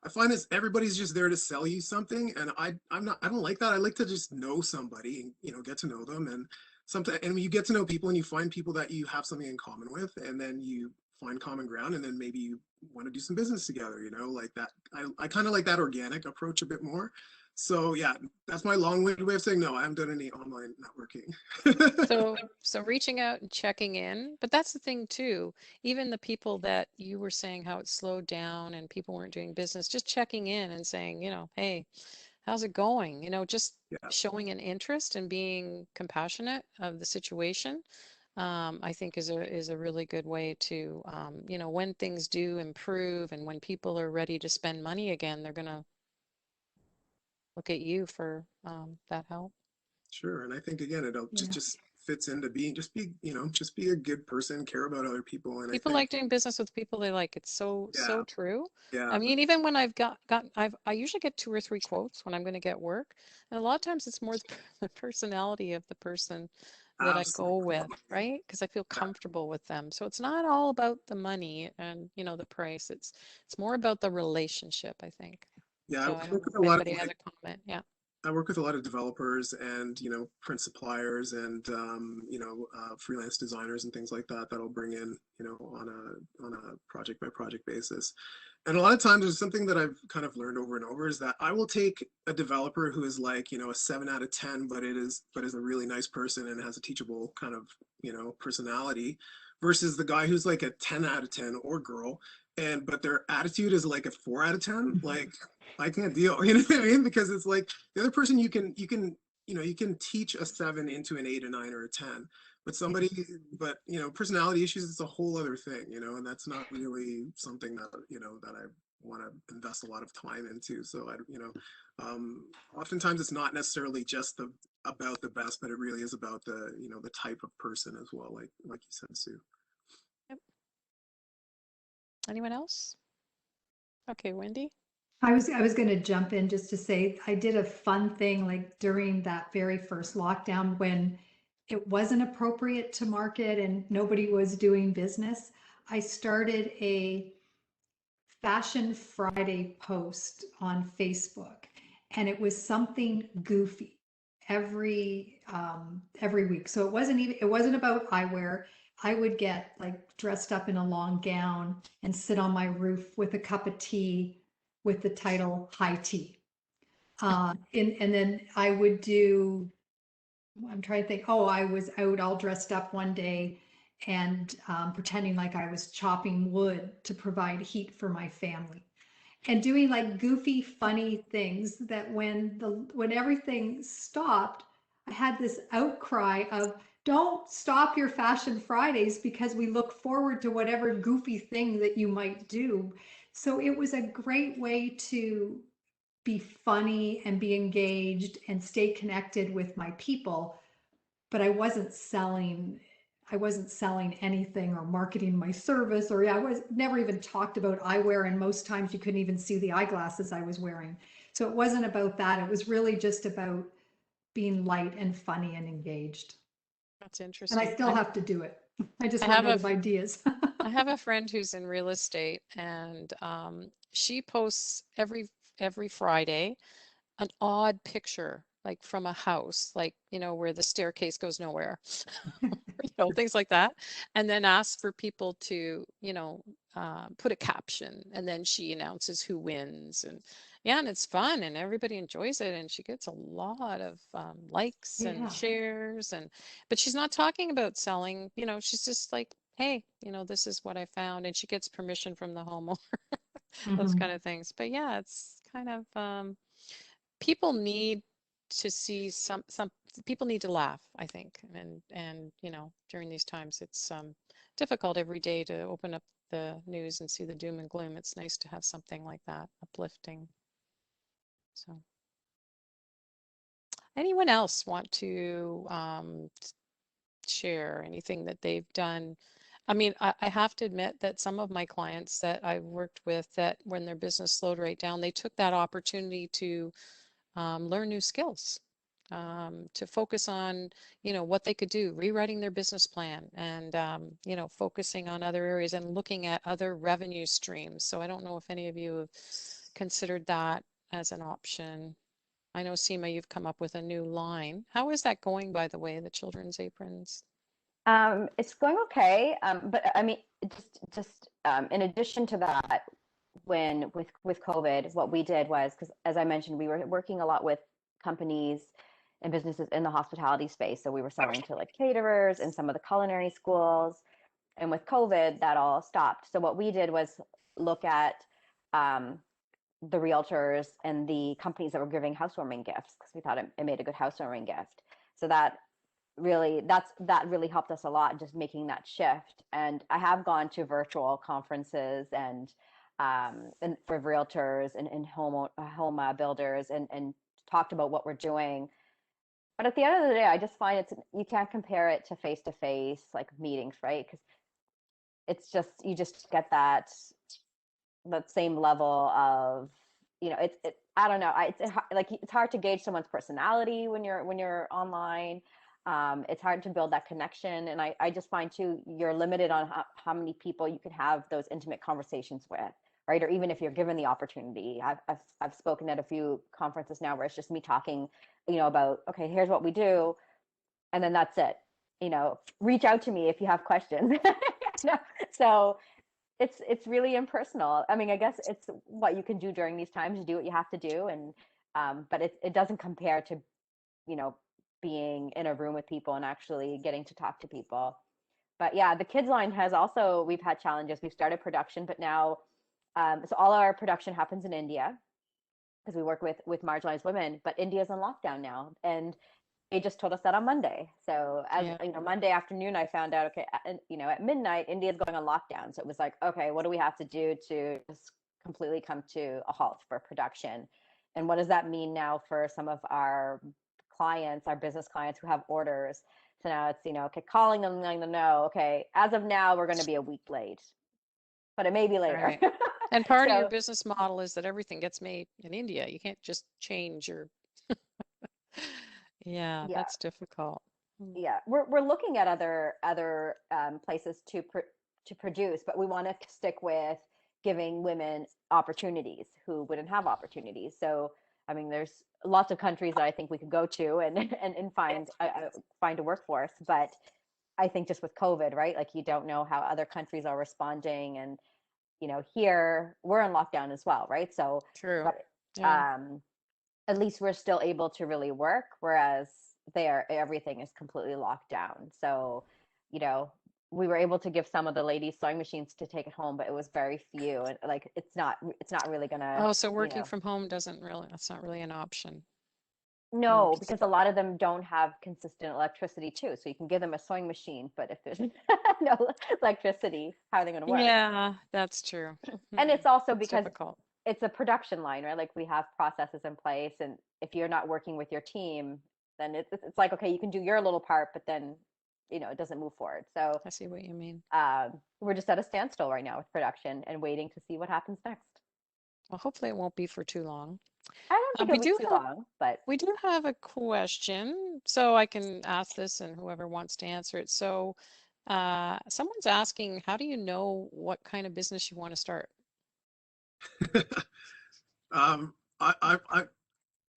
I find everybody's just there to sell you something. And I don't like that. I like to just know somebody and, get to know them. And sometimes, and when you get to know people and you find people that you have something in common with, and then you find common ground, and then maybe you want to do some business together, like that. I kind of like that organic approach a bit more. So yeah, that's my long-winded way of saying no, I haven't done any online networking. So reaching out and checking in, but that's the thing too. Even the people that you were saying how it slowed down and people weren't doing business, just checking in and saying, hey, how's it going? Just Yeah. showing an interest and being compassionate of the situation, I think is a really good way to, when things do improve and when people are ready to spend money again, they're gonna look at you for that help. Sure. And I think again, it Yeah. just fits into just be a good person, care about other people. And I People think, like doing business with people they like. It's so yeah, true. yeah, I mean, even when I usually get 2 or 3 quotes when I'm going to get work, and a lot of times it's more the personality of the person that I go absolutely. with, right? Because I feel Yeah, comfortable with them. So it's not all about the money and the price. It's more about the relationship, I think. yeah. So I don't Work know with a if lot of anybody has a comment. Yeah. I work with a lot of developers and, print suppliers and, freelance designers and things like that that'll bring in, on a project by project basis. And a lot of times there's something that I've kind of learned over and over is that I will take a developer who is like, a 7 out of 10, but is a really nice person and has a teachable kind of, personality, versus the guy who's like a 10 out of 10, or girl, but their attitude is like a 4 out of 10. Like, I can't deal, you know what I mean? Because it's like the other person you can teach a 7 into an 8, a 9, or a 10. But personality issues is a whole other thing, and that's not really something that, that I want to invest a lot of time into. So oftentimes it's not necessarily just about the best, but it really is about the type of person as well, like you said, Sue. Yep. Anyone else? Okay, Wendy. I was going to jump in just to say I did a fun thing like during that very first lockdown when it wasn't appropriate to market and nobody was doing business. I started a Fashion Friday post on Facebook, and it was something goofy every week. So it wasn't about eyewear. I would get like dressed up in a long gown and sit on my roof with a cup of tea with the title High Tea. And then I would do, I'm trying to think, oh, I was out all dressed up one day and pretending like I was chopping wood to provide heat for my family and doing like goofy, funny things that when everything stopped, I had this outcry of don't stop your Fashion Fridays because we look forward to whatever goofy thing that you might do. So it was a great way to be funny and be engaged and stay connected with my people, but I wasn't selling anything or marketing my service, or I was never even talked about eyewear, and most times you couldn't even see the eyeglasses I was wearing. So it wasn't about that. It was really just about being light and funny and engaged. That's And interesting. I still have to do it. I just I run have out a of ideas. I have a friend who's in real estate, and she posts every Friday an odd picture, like from a house, like where the staircase goes nowhere, things like that, and then asks for people to put a caption, and then she announces who wins, and yeah, and it's fun and everybody enjoys it, and she gets a lot of likes and Yeah. shares, and but she's not talking about selling, she's just like, hey, this is what I found, and she gets permission from the homeowner, those kind of things. But yeah, it's kind of people need to see some people need to laugh, I think, and during these times it's difficult every day to open up the news and see the doom and gloom. It's nice to have something like that, uplifting. So anyone else want to share anything that they've done? I mean, I have to admit that some of my clients that I've worked with, that when their business slowed right down, they took that opportunity to learn new skills, to focus on, what they could do, rewriting their business plan, and, focusing on other areas and looking at other revenue streams. So I don't know if any of you have considered that as an option. I know, Seema, you've come up with a new line. How is that going, by the way, the children's aprons? It's going okay, but I mean, just in addition to that, when with COVID, what we did was, because as I mentioned, we were working a lot with companies and businesses in the hospitality space. So we were selling to like caterers and some of the culinary schools. And with COVID, that all stopped. So what we did was look at the realtors and the companies that were giving housewarming gifts, because we thought it made a good housewarming gift. So that really helped us a lot, just making that shift. And I have gone to virtual conferences and for realtors and home builders and talked about what we're doing. But at the end of the day, I just find you can't compare it to face-to-face like meetings, right? Because it's just, you just get that same level of, I don't know, it's hard to gauge someone's personality when you're online. It's hard to build that connection, and I just find too, you're limited on how many people you can have those intimate conversations with, right? Or even if you're given the opportunity. I've spoken at a few conferences now where it's just me talking, about, okay, here's what we do, and then that's it. Reach out to me if you have questions. So it's really impersonal. I mean, I guess it's what you can do during these times. You do what you have to do, and but it doesn't compare to, being in a room with people and actually getting to talk to people. But yeah, the kids line we've had challenges. We've started production, but now, so all our production happens in India because we work with marginalized women, but India's on lockdown now. And they just told us that on Monday. So Monday afternoon, I found out, okay, at midnight, India's going on lockdown. So it was like, okay, what do we have to do to just completely come to a halt for production? And what does that mean now for some of our clients, our business clients who have orders? So now it's, okay, calling them, letting them know, okay, as of now, we're going to be a week late, but it may be later. Right. And part of your business model is that everything gets made in India. You can't just change your yeah, that's difficult. Yeah, we're looking at other places to produce, but we want to stick with giving women opportunities who wouldn't have opportunities. So I mean, there's lots of countries that I think we could go to and find a workforce, but I think just with COVID, right? Like, you don't know how other countries are responding, and here we're in lockdown as well, right? So true. But, yeah. At least we're still able to really work, whereas everything is completely locked down. So, we were able to give some of the ladies sewing machines to take it home, but it was very few, and like it's not really gonna. Oh, so working from home that's not really an option. No, because a lot of them don't have consistent electricity too. So you can give them a sewing machine, but if there's no electricity, how are they going to work? Yeah, that's true. And it's also because difficult. It's a production line, right? Like, we have processes in place, and if you're not working with your team, then it's like, okay, you can do your little part, but then it doesn't move forward. So I see what you mean. We're just at a standstill right now with production and waiting to see what happens next. Well, hopefully it won't be for too long. I don't think it'll be too long, but we do have a question, so I can ask this and whoever wants to answer it. So someone's asking, how do you know what kind of business you want to start? I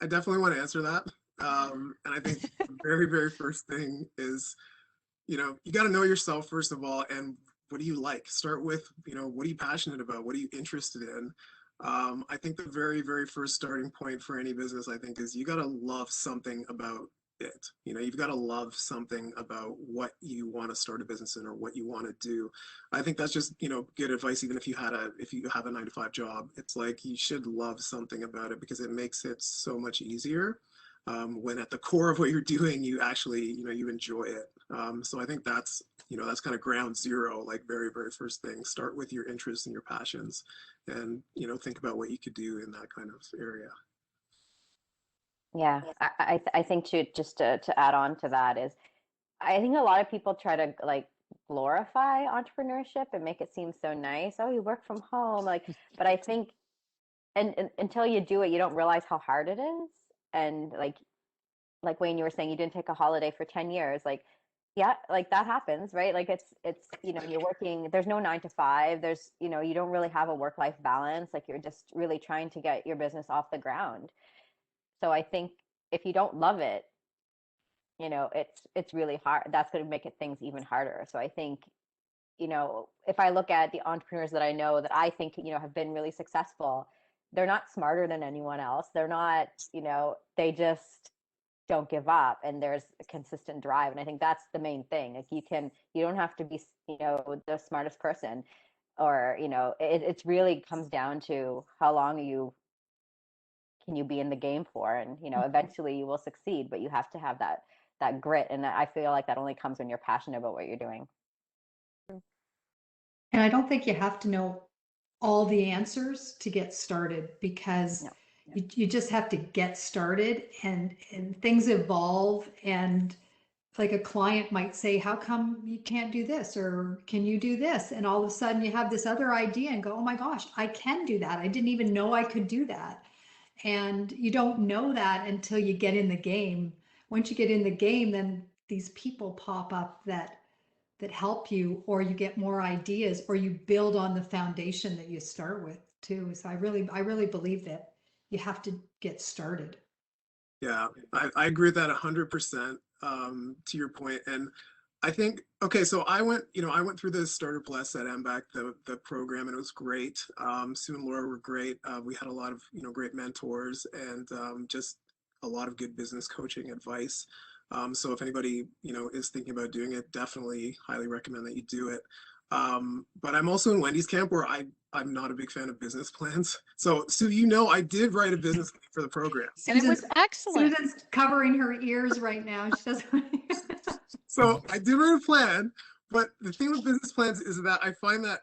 definitely want to answer that. And I think the very, very first thing is, you got to know yourself, first of all, and what do you like? Start with, what are you passionate about? What are you interested in? I think the very, very first starting point for any business, I think, is you got to love something about it. You've got to love something about what you want to start a business in or what you want to do. I think that's just, good advice. Even if you have a 9-to-5 job, it's like you should love something about it because it makes it so much easier. When at the core of what you're doing, you actually, you enjoy it. So I think that's kind of ground zero, like very, very first thing. Start with your interests and your passions and, think about what you could do in that kind of area. Yeah, I think just to add on to that is, I think a lot of people try to like glorify entrepreneurship and make it seem so nice. Oh, you work from home, like, but I think, and until you do it, you don't realize how hard it is. And like Wayne, you were saying, you didn't take a holiday for 10 years. Like, yeah, like that happens, right? Like it's you're working, there's no 9 to 5. There's, you don't really have a work-life balance. Like you're just really trying to get your business off the ground. So I think if you don't love it, it's really hard. That's going to make things even harder. So I think, if I look at the entrepreneurs that I know that I think, have been really successful, they're not smarter than anyone else. They're not, they just don't give up, and there's a consistent drive. And I think that's the main thing. Like you don't have to be, the smartest person, or, it really comes down to how long can you be in the game for, and eventually you will succeed, but you have to have that grit, and I feel like that only comes when you're passionate about what you're doing. And I don't think you have to know all the answers to get started, because No. you just have to get started, and things evolve. And like a client might say, how come you can't do this? Or can you do this? And all of a sudden you have this other idea and go, oh my gosh, I can do that. I didn't even know I could do that. And you don't know that until you get in the game. Once you get in the game, then these people pop up that help you, or you get more ideas, or you build on the foundation that you start with too. So I really believe that you have to get started. Yeah, I agree with that 100%, to your point. And I think, okay, so I went through the Starter Plus at MBEC, the program, and it was great. Sue and Laura were great. We had a lot of, great mentors, and just a lot of good business coaching advice. So if anybody, is thinking about doing it, definitely highly recommend that you do it. But I'm also in Wendy's camp, where I'm not a big fan of business plans. So Sue, I did write a business plan for the program. And it was excellent. Susan's covering her ears right now. She doesn't. So I did write a plan, but the thing with business plans is that I find that,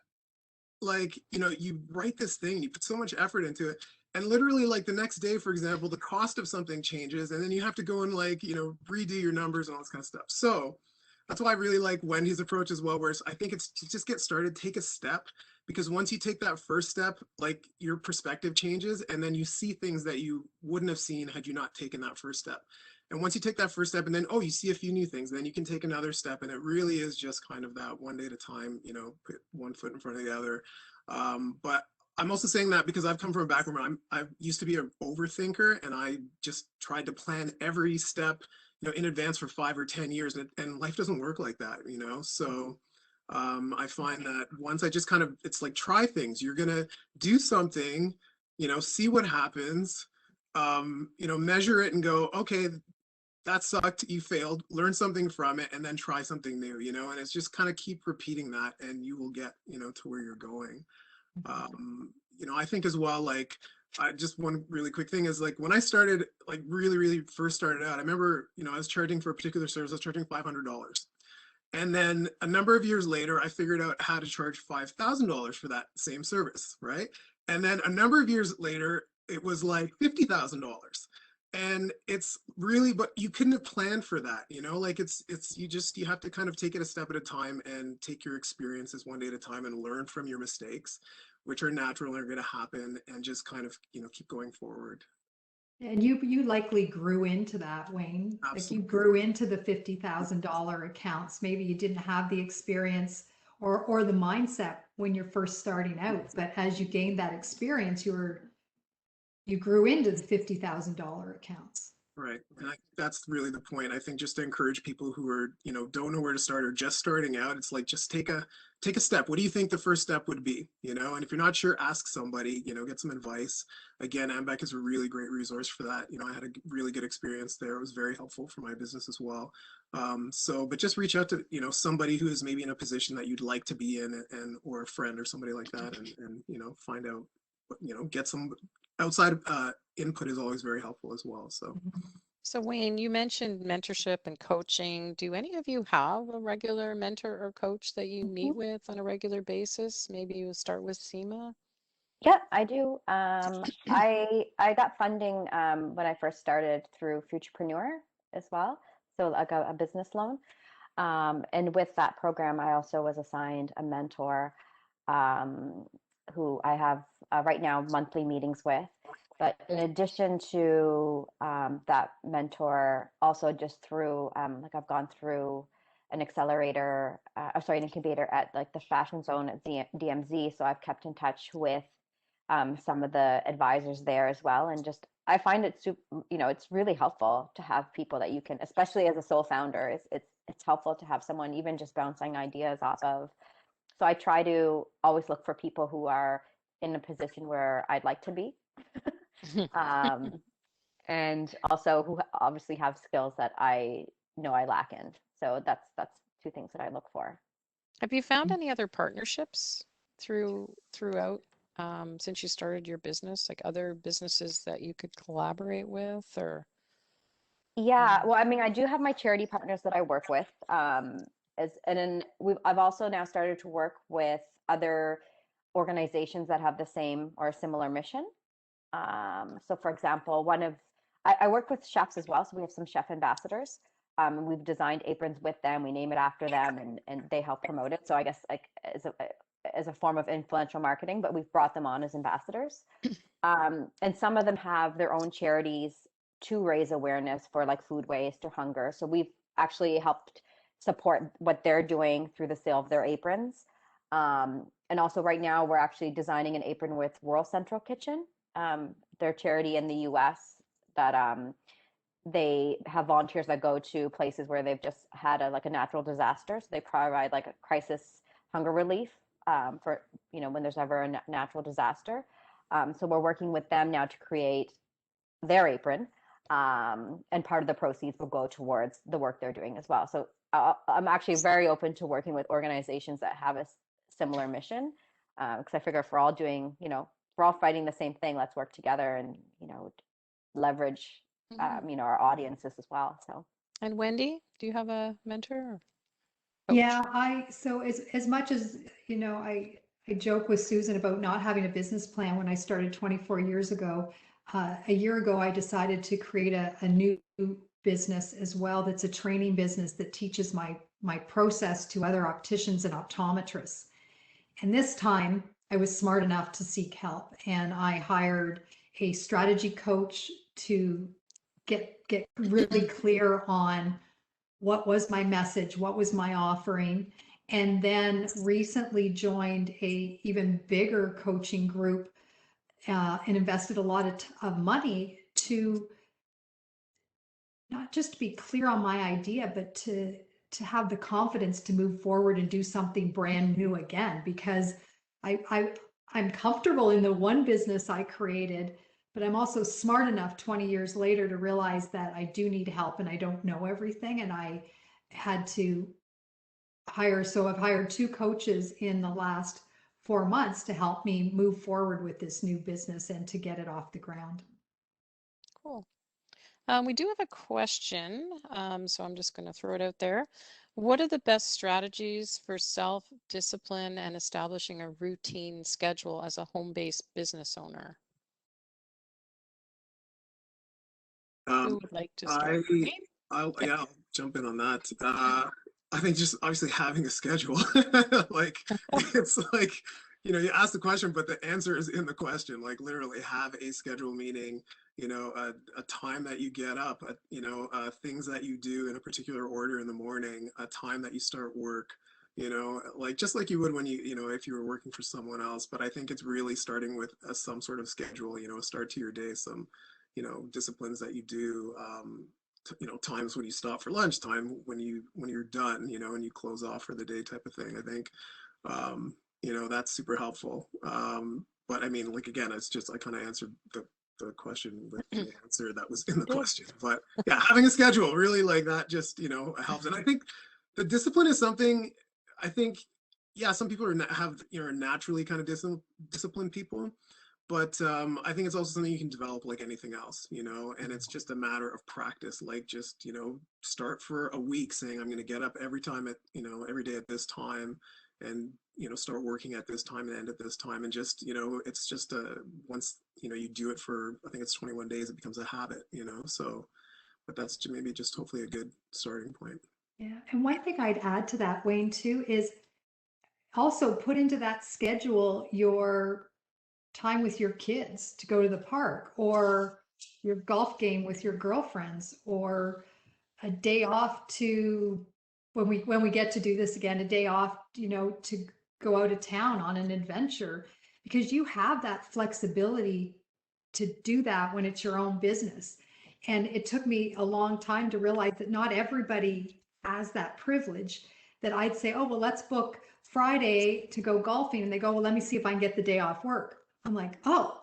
like, you write this thing, you put so much effort into it, and literally, like, the next day, for example, the cost of something changes, and then you have to go and, like, redo your numbers and all this kind of stuff. So that's why I really like Wendy's approach as well, where I think it's to just get started, take a step, because once you take that first step, like, your perspective changes, and then you see things that you wouldn't have seen had you not taken that first step. And once you take that first step, and then, you see a few new things, then you can take another step. And it really is just kind of that one day at a time, put one foot in front of the other. But I'm also saying that because I've come from a background where I used to be an overthinker, and I just tried to plan every step, in advance for 5 or 10 years. And life doesn't work like that, So I find that once I just kind of, it's like, try things. You're going to do something, see what happens, measure it and go, okay, that sucked, you failed, learn something from it, and then try something new, and it's just kind of keep repeating that, and you will get, to where you're going. I think as well, like, just one really quick thing is, like, when I started, like, really, really first started out, I remember, I was charging for a particular service, I was charging $500. And then a number of years later, I figured out how to charge $5,000 for that same service, right? And then a number of years later, it was like $50,000. And it's really, but you couldn't have planned for that, like, you have to kind of take it a step at a time, and take your experiences one day at a time, and learn from your mistakes, which are natural and are going to happen, and just kind of, keep going forward. And you likely grew into that, Wayne. Absolutely. Like, you grew into the $50,000 accounts. Maybe you didn't have the experience or the mindset when you're first starting out, but as you gained that experience, you grew into the $50,000 accounts. Right. And I think that's really the point. I think just to encourage people who are, don't know where to start or just starting out, it's like just take a step. What do you think the first step would be? And if you're not sure, ask somebody, get some advice. Again, MBEC is a really great resource for that. I had a really good experience there. It was very helpful for my business as well. But just reach out to, somebody who is maybe in a position that you'd like to be in, and or a friend or somebody like that, and find out, get some outside input is always very helpful as well. So Wayne, you mentioned mentorship and coaching. Do any of you have a regular mentor or coach that you meet with on a regular basis? Maybe you start with Seema. Yeah, I do. I got funding when I first started through Futurepreneur as well, so like a business loan. And with that program, I also was assigned a mentor um, who I have right now monthly meetings with. But in addition to that mentor, also just through like I've gone through an accelerator, an incubator at like the Fashion Zone at DMZ. So I've kept in touch with some of the advisors there as well. And just, I find it it's really helpful to have people that you can, especially as a sole founder, it's helpful to have someone even just bouncing ideas off of. So I try to always look for people who are in a position where I'd like to be. um, and also who obviously have skills that I know I lack in. So that's two things that I look for. Have you found any other partnerships throughout since you started your business, like other businesses that you could collaborate with, or? Yeah, well, I mean, I do have my charity partners that I work with. And then I've also now started to work with other organizations that have the same or a similar mission. So for example, I work with chefs as well. So we have some chef ambassadors. And we've designed aprons with them. We name it after them, and they help promote it. So I guess like as a form of influential marketing, but we've brought them on as ambassadors. And some of them have their own charities to raise awareness for like food waste or hunger. So we've actually helped support what they're doing through the sale of their aprons. And also right now we're actually designing an apron with World Central Kitchen, their charity in the US that they have volunteers that go to places where they've just had like a natural disaster. So they provide like a crisis hunger relief for, when there's ever a natural disaster. So we're working with them now to create their apron. And part of the proceeds will go towards the work they're doing as well. So I'm actually very open to working with organizations that have a similar mission. Because I figure if we're all doing, we're all fighting the same thing, let's work together and, leverage, our audiences as well. So. And Wendy, do you have a mentor or coach? Yeah, so as much as, I joke with Susan about not having a business plan when I started 24 years ago. A year ago, I decided to create a new business as well. That's a training business that teaches my process to other opticians and optometrists. And this time I was smart enough to seek help, and I hired a strategy coach to get really clear on what was my message, what was my offering, and then recently joined a even bigger coaching group and invested a lot of money to not just be clear on my idea, but to have the confidence to move forward and do something brand new again, because I'm comfortable in the one business I created, but I'm also smart enough 20 years later to realize that I do need help and I don't know everything. And I had to so I've hired two coaches in the last 4 months to help me move forward with this new business and to get it off the ground. Cool. We do have a question, so I'm just going to throw it out there. What are the best strategies for self-discipline and establishing a routine schedule as a home-based business owner? Who would like to start? I'll jump in on that. I think just obviously having a schedule, like it's like, you ask the question, but the answer is in the question. Like literally have a schedule, meaning, a time that you get up, things that you do in a particular order in the morning, a time that you start work, like just like you would when if you were working for someone else. But I think it's really starting with some sort of schedule, a start to your day, some disciplines that you do, times when you stop for lunch, time when you're done, and you close off for the day type of thing. I think, that's super helpful. But I mean, like, again, it's just, I kind of answered the question with the answer that was in the question. But yeah, having a schedule really, like, that just, helps. And I think the discipline is something, I think, yeah, some people are naturally kind of disciplined people. But I think it's also something you can develop like anything else, and it's just a matter of practice. Like, just, start for a week saying, I'm going to get up every day at this time, and, start working at this time and end at this time. And just, it's just once, you do it for, I think it's 21 days, it becomes a habit, so, but that's maybe just hopefully a good starting point. Yeah. And one thing I'd add to that, Wayne, too, is also put into that schedule your time with your kids to go to the park, or your golf game with your girlfriends, or a day off to, when we get to do this again, a day off, to go out of town on an adventure, because you have that flexibility to do that when it's your own business. And it took me a long time to realize that not everybody has that privilege, that I'd say, oh, well, let's book Friday to go golfing. And they go, well, let me see if I can get the day off work. I'm like, oh,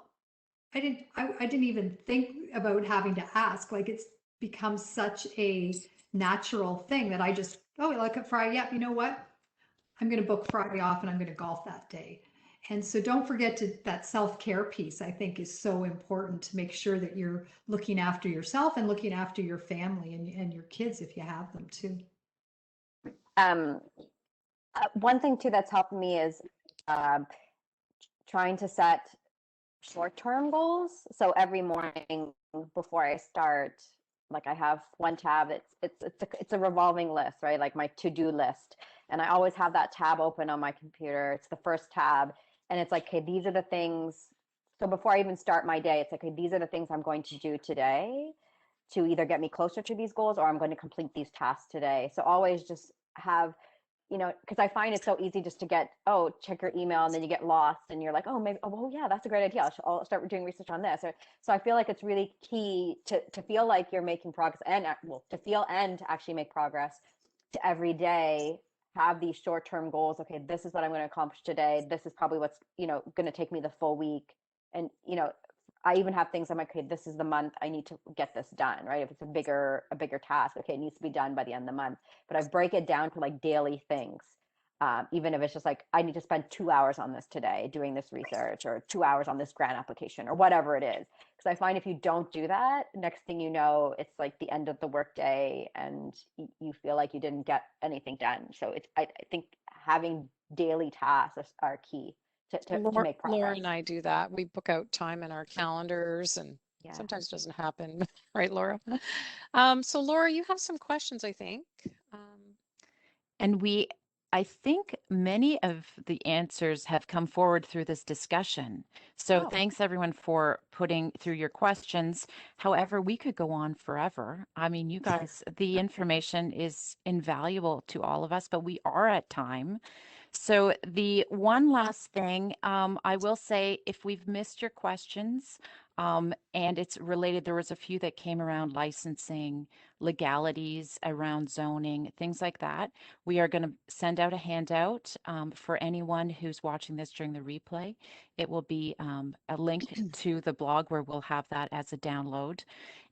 I didn't even think about having to ask. Like, it's become such a natural thing that I just, oh, look at Friday. Yep, you know what? I'm going to book Friday off and I'm going to golf that day. And so don't forget that self-care piece, I think, is so important, to make sure that you're looking after yourself and looking after your family and your kids if you have them too. One thing too that's helped me is trying to set short-term goals. So every morning before I start, like, I have one tab. It's a revolving list, right? Like my to-do list, and I always have that tab open on my computer. It's the first tab, and it's like, okay, these are the things. So before I even start my day, it's like, okay, these are the things I'm going to do today to either get me closer to these goals, or I'm going to complete these tasks today. So always just have, because I find it's so easy just to check your email, and then you get lost and you're like, oh, maybe, oh, well, yeah, that's a great idea. I'll start doing research on this. So I feel like it's really key to feel like you're making progress, and to feel and actually make progress, to every day have these short-term goals. Okay, this is what I'm going to accomplish today. This is probably what's, going to take me the full week. And, I even have things I'm like, okay, this is the month I need to get this done, right? If it's a bigger task, okay, it needs to be done by the end of the month. But I break it down to like daily things. Even if it's just like, I need to spend 2 hours on this today doing this research, or 2 hours on this grant application, or whatever it is. Because I find if you don't do that, next thing you know, it's like the end of the workday and you feel like you didn't get anything done. So I think having daily tasks are key to make progress. Laura and I do that. We book out time in our calendars, and sometimes it doesn't happen, right, Laura? So Laura, you have some questions, I think. And I think many of the answers have come forward through this discussion. So thanks everyone for putting through your questions. However, we could go on forever. I mean, you guys, the information is invaluable to all of us, but we are at time. So the one last thing I will say, if we've missed your questions, and it's related, there was a few that came around licensing, legalities around zoning, things like that. We are going to send out a handout for anyone who's watching this during the replay. It will be a link to the blog where we'll have that as a download.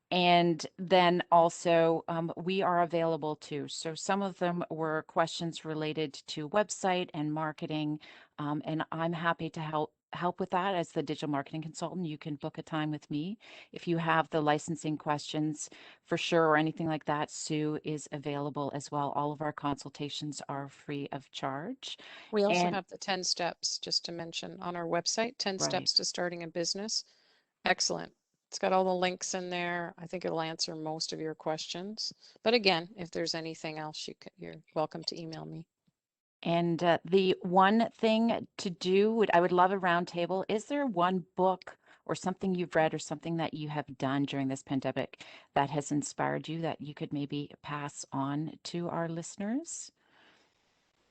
And then also we are available too. So some of them were questions related to website and marketing, and I'm happy to help with that as the digital marketing consultant. You can book a time with me. If you have the licensing questions for sure, or anything like that, Sue is available as well. All of our consultations are free of charge. We also have the 10 steps, just to mention, on our website, 10 steps to starting a business. Excellent. It's got all the links in there. I think it'll answer most of your questions. But again, if there's anything else, you're welcome to email me. And the one thing to do, I would love a roundtable. Is there one book or something you've read or something that you have done during this pandemic that has inspired you that you could maybe pass on to our listeners?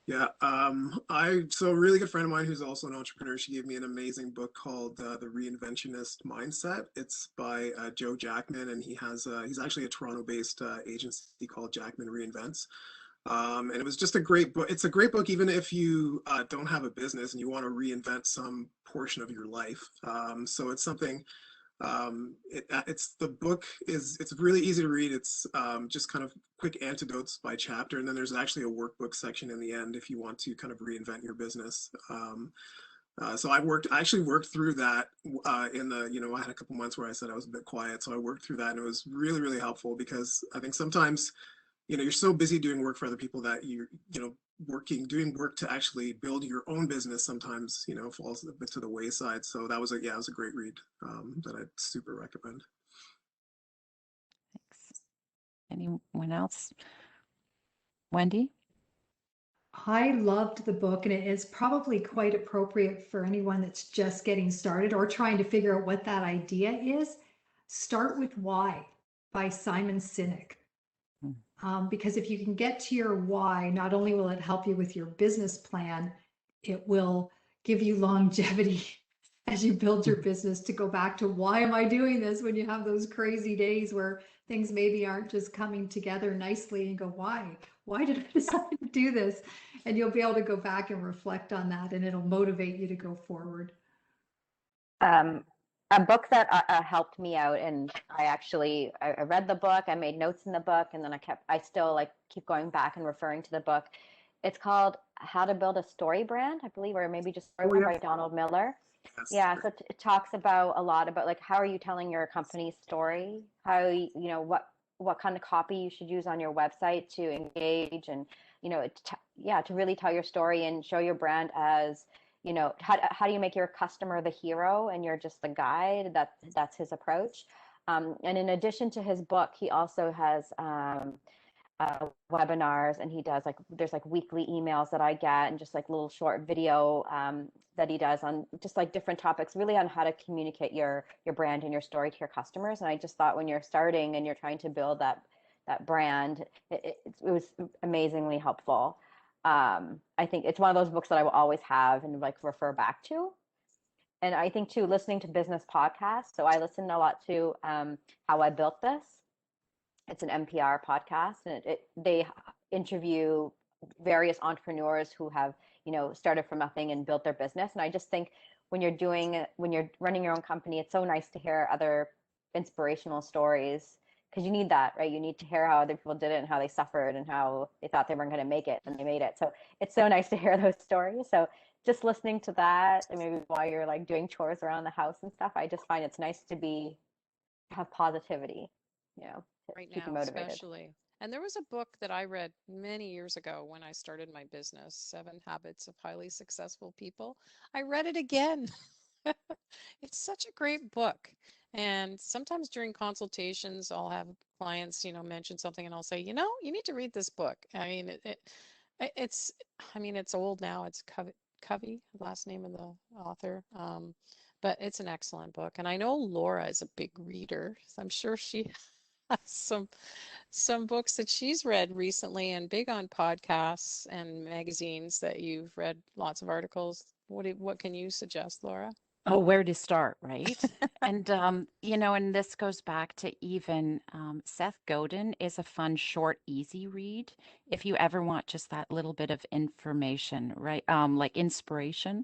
Yeah, so a really good friend of mine who's also an entrepreneur, she gave me an amazing book called The Reinventionist Mindset. It's by Joe Jackman, and he's actually a Toronto-based agency called Jackman Reinvents. And it was just a great book. It's a great book, even if you don't have a business and you want to reinvent some portion of your life. So it's something it's the book is it's really easy to read. It's just kind of quick antidotes by chapter, and then there's actually a workbook section in the end if you want to kind of reinvent your business. So I actually worked through that in the, I had a couple months where I said I was a bit quiet, so I worked through that, and it was really, really helpful, because I think sometimes, you're so busy doing work for other people that doing work to actually build your own business sometimes, falls a bit to the wayside. So that was it was a great read that I'd super recommend. Thanks. Anyone else? Wendy? I loved the book, and it is probably quite appropriate for anyone that's just getting started or trying to figure out what that idea is. Start with Why by Simon Sinek. Because if you can get to your why, not only will it help you with your business plan, it will give you longevity as you build your business, to go back to why am I doing this, when you have those crazy days where things maybe aren't just coming together nicely, and go, why did I decide to do this? And you'll be able to go back and reflect on that, and it'll motivate you to go forward. A book that helped me out, and I read the book, I made notes in the book, and then I still like keep going back and referring to the book. It's called How to Build a Story Brand, I believe, or maybe just Story Brand by Donald Miller. Yes. Yeah, so it talks about a lot about like, how are you telling your company's story? How, what kind of copy you should use on your website to engage, and, to really tell your story and show your brand as, how do you make your customer the hero and you're just the guide? That's his approach. And in addition to his book, he also has webinars, and he does there's weekly emails that I get, and just little short video that he does on just different topics, really on how to communicate your brand and your story to your customers. And I just thought, when you're starting and you're trying to build that brand, it was amazingly helpful. I think it's one of those books that I will always have and refer back to. And I think too, listening to business podcasts. So I listen a lot to How I Built This. It's an NPR podcast, and they interview various entrepreneurs who have, started from nothing and built their business. And I just think when you're running your own company, it's so nice to hear other inspirational stories, because you need that, right? You need to hear how other people did it, and how they suffered, and how they thought they weren't going to make it and they made it. So it's so nice to hear those stories. So just listening to that, and maybe while you're doing chores around the house and stuff, I just find it's nice to have positivity, Right keep you now, motivated. especially. And there was a book that I read many years ago when I started my business, 7 Habits of Highly Successful People. I read it again. It's such a great book. And sometimes during consultations, I'll have clients, mention something, and I'll say, you need to read this book. I mean, it's old now. It's Covey, last name of the author. But it's an excellent book. And I know Laura is a big reader, so I'm sure she has some books that she's read recently, and big on podcasts and magazines that you've read lots of articles. What can you suggest, Laura? Oh, where to start, right? And and this goes back to even Seth Godin is a fun, short, easy read. If you ever want just that little bit of information, right? Like inspiration.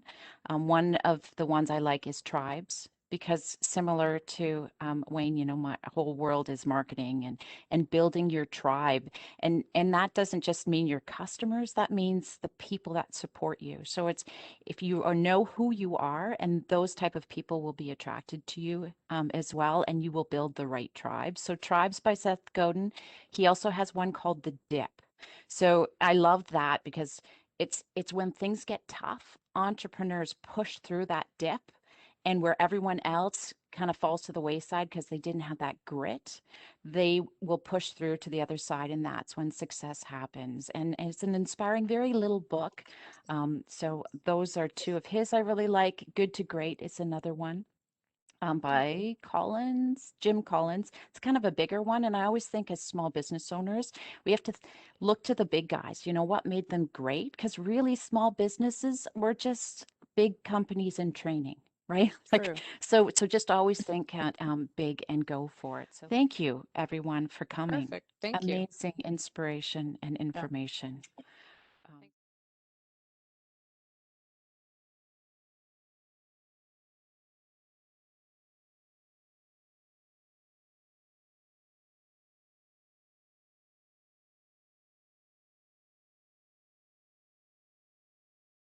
One of the ones I like is Tribes, because similar to Wayne, my whole world is marketing and building your tribe. And that doesn't just mean your customers, that means the people that support you. So it's, if you know who you are, and those type of people will be attracted to you as well, and you will build the right tribe. So Tribes by Seth Godin. He also has one called The Dip. So I love that, because it's when things get tough, entrepreneurs push through that dip, and where everyone else kind of falls to the wayside because they didn't have that grit, they will push through to the other side, and that's when success happens. And it's an inspiring, very little book. So those are two of his I really like. Good to Great is another one. by Jim Collins. It's kind of a bigger one. And I always think as small business owners, we have to look to the big guys, what made them great? Because really small businesses were just big companies in training, right? True. So just always think big and go for it. So thank you everyone for coming. Perfect. Thank you. Amazing inspiration and information.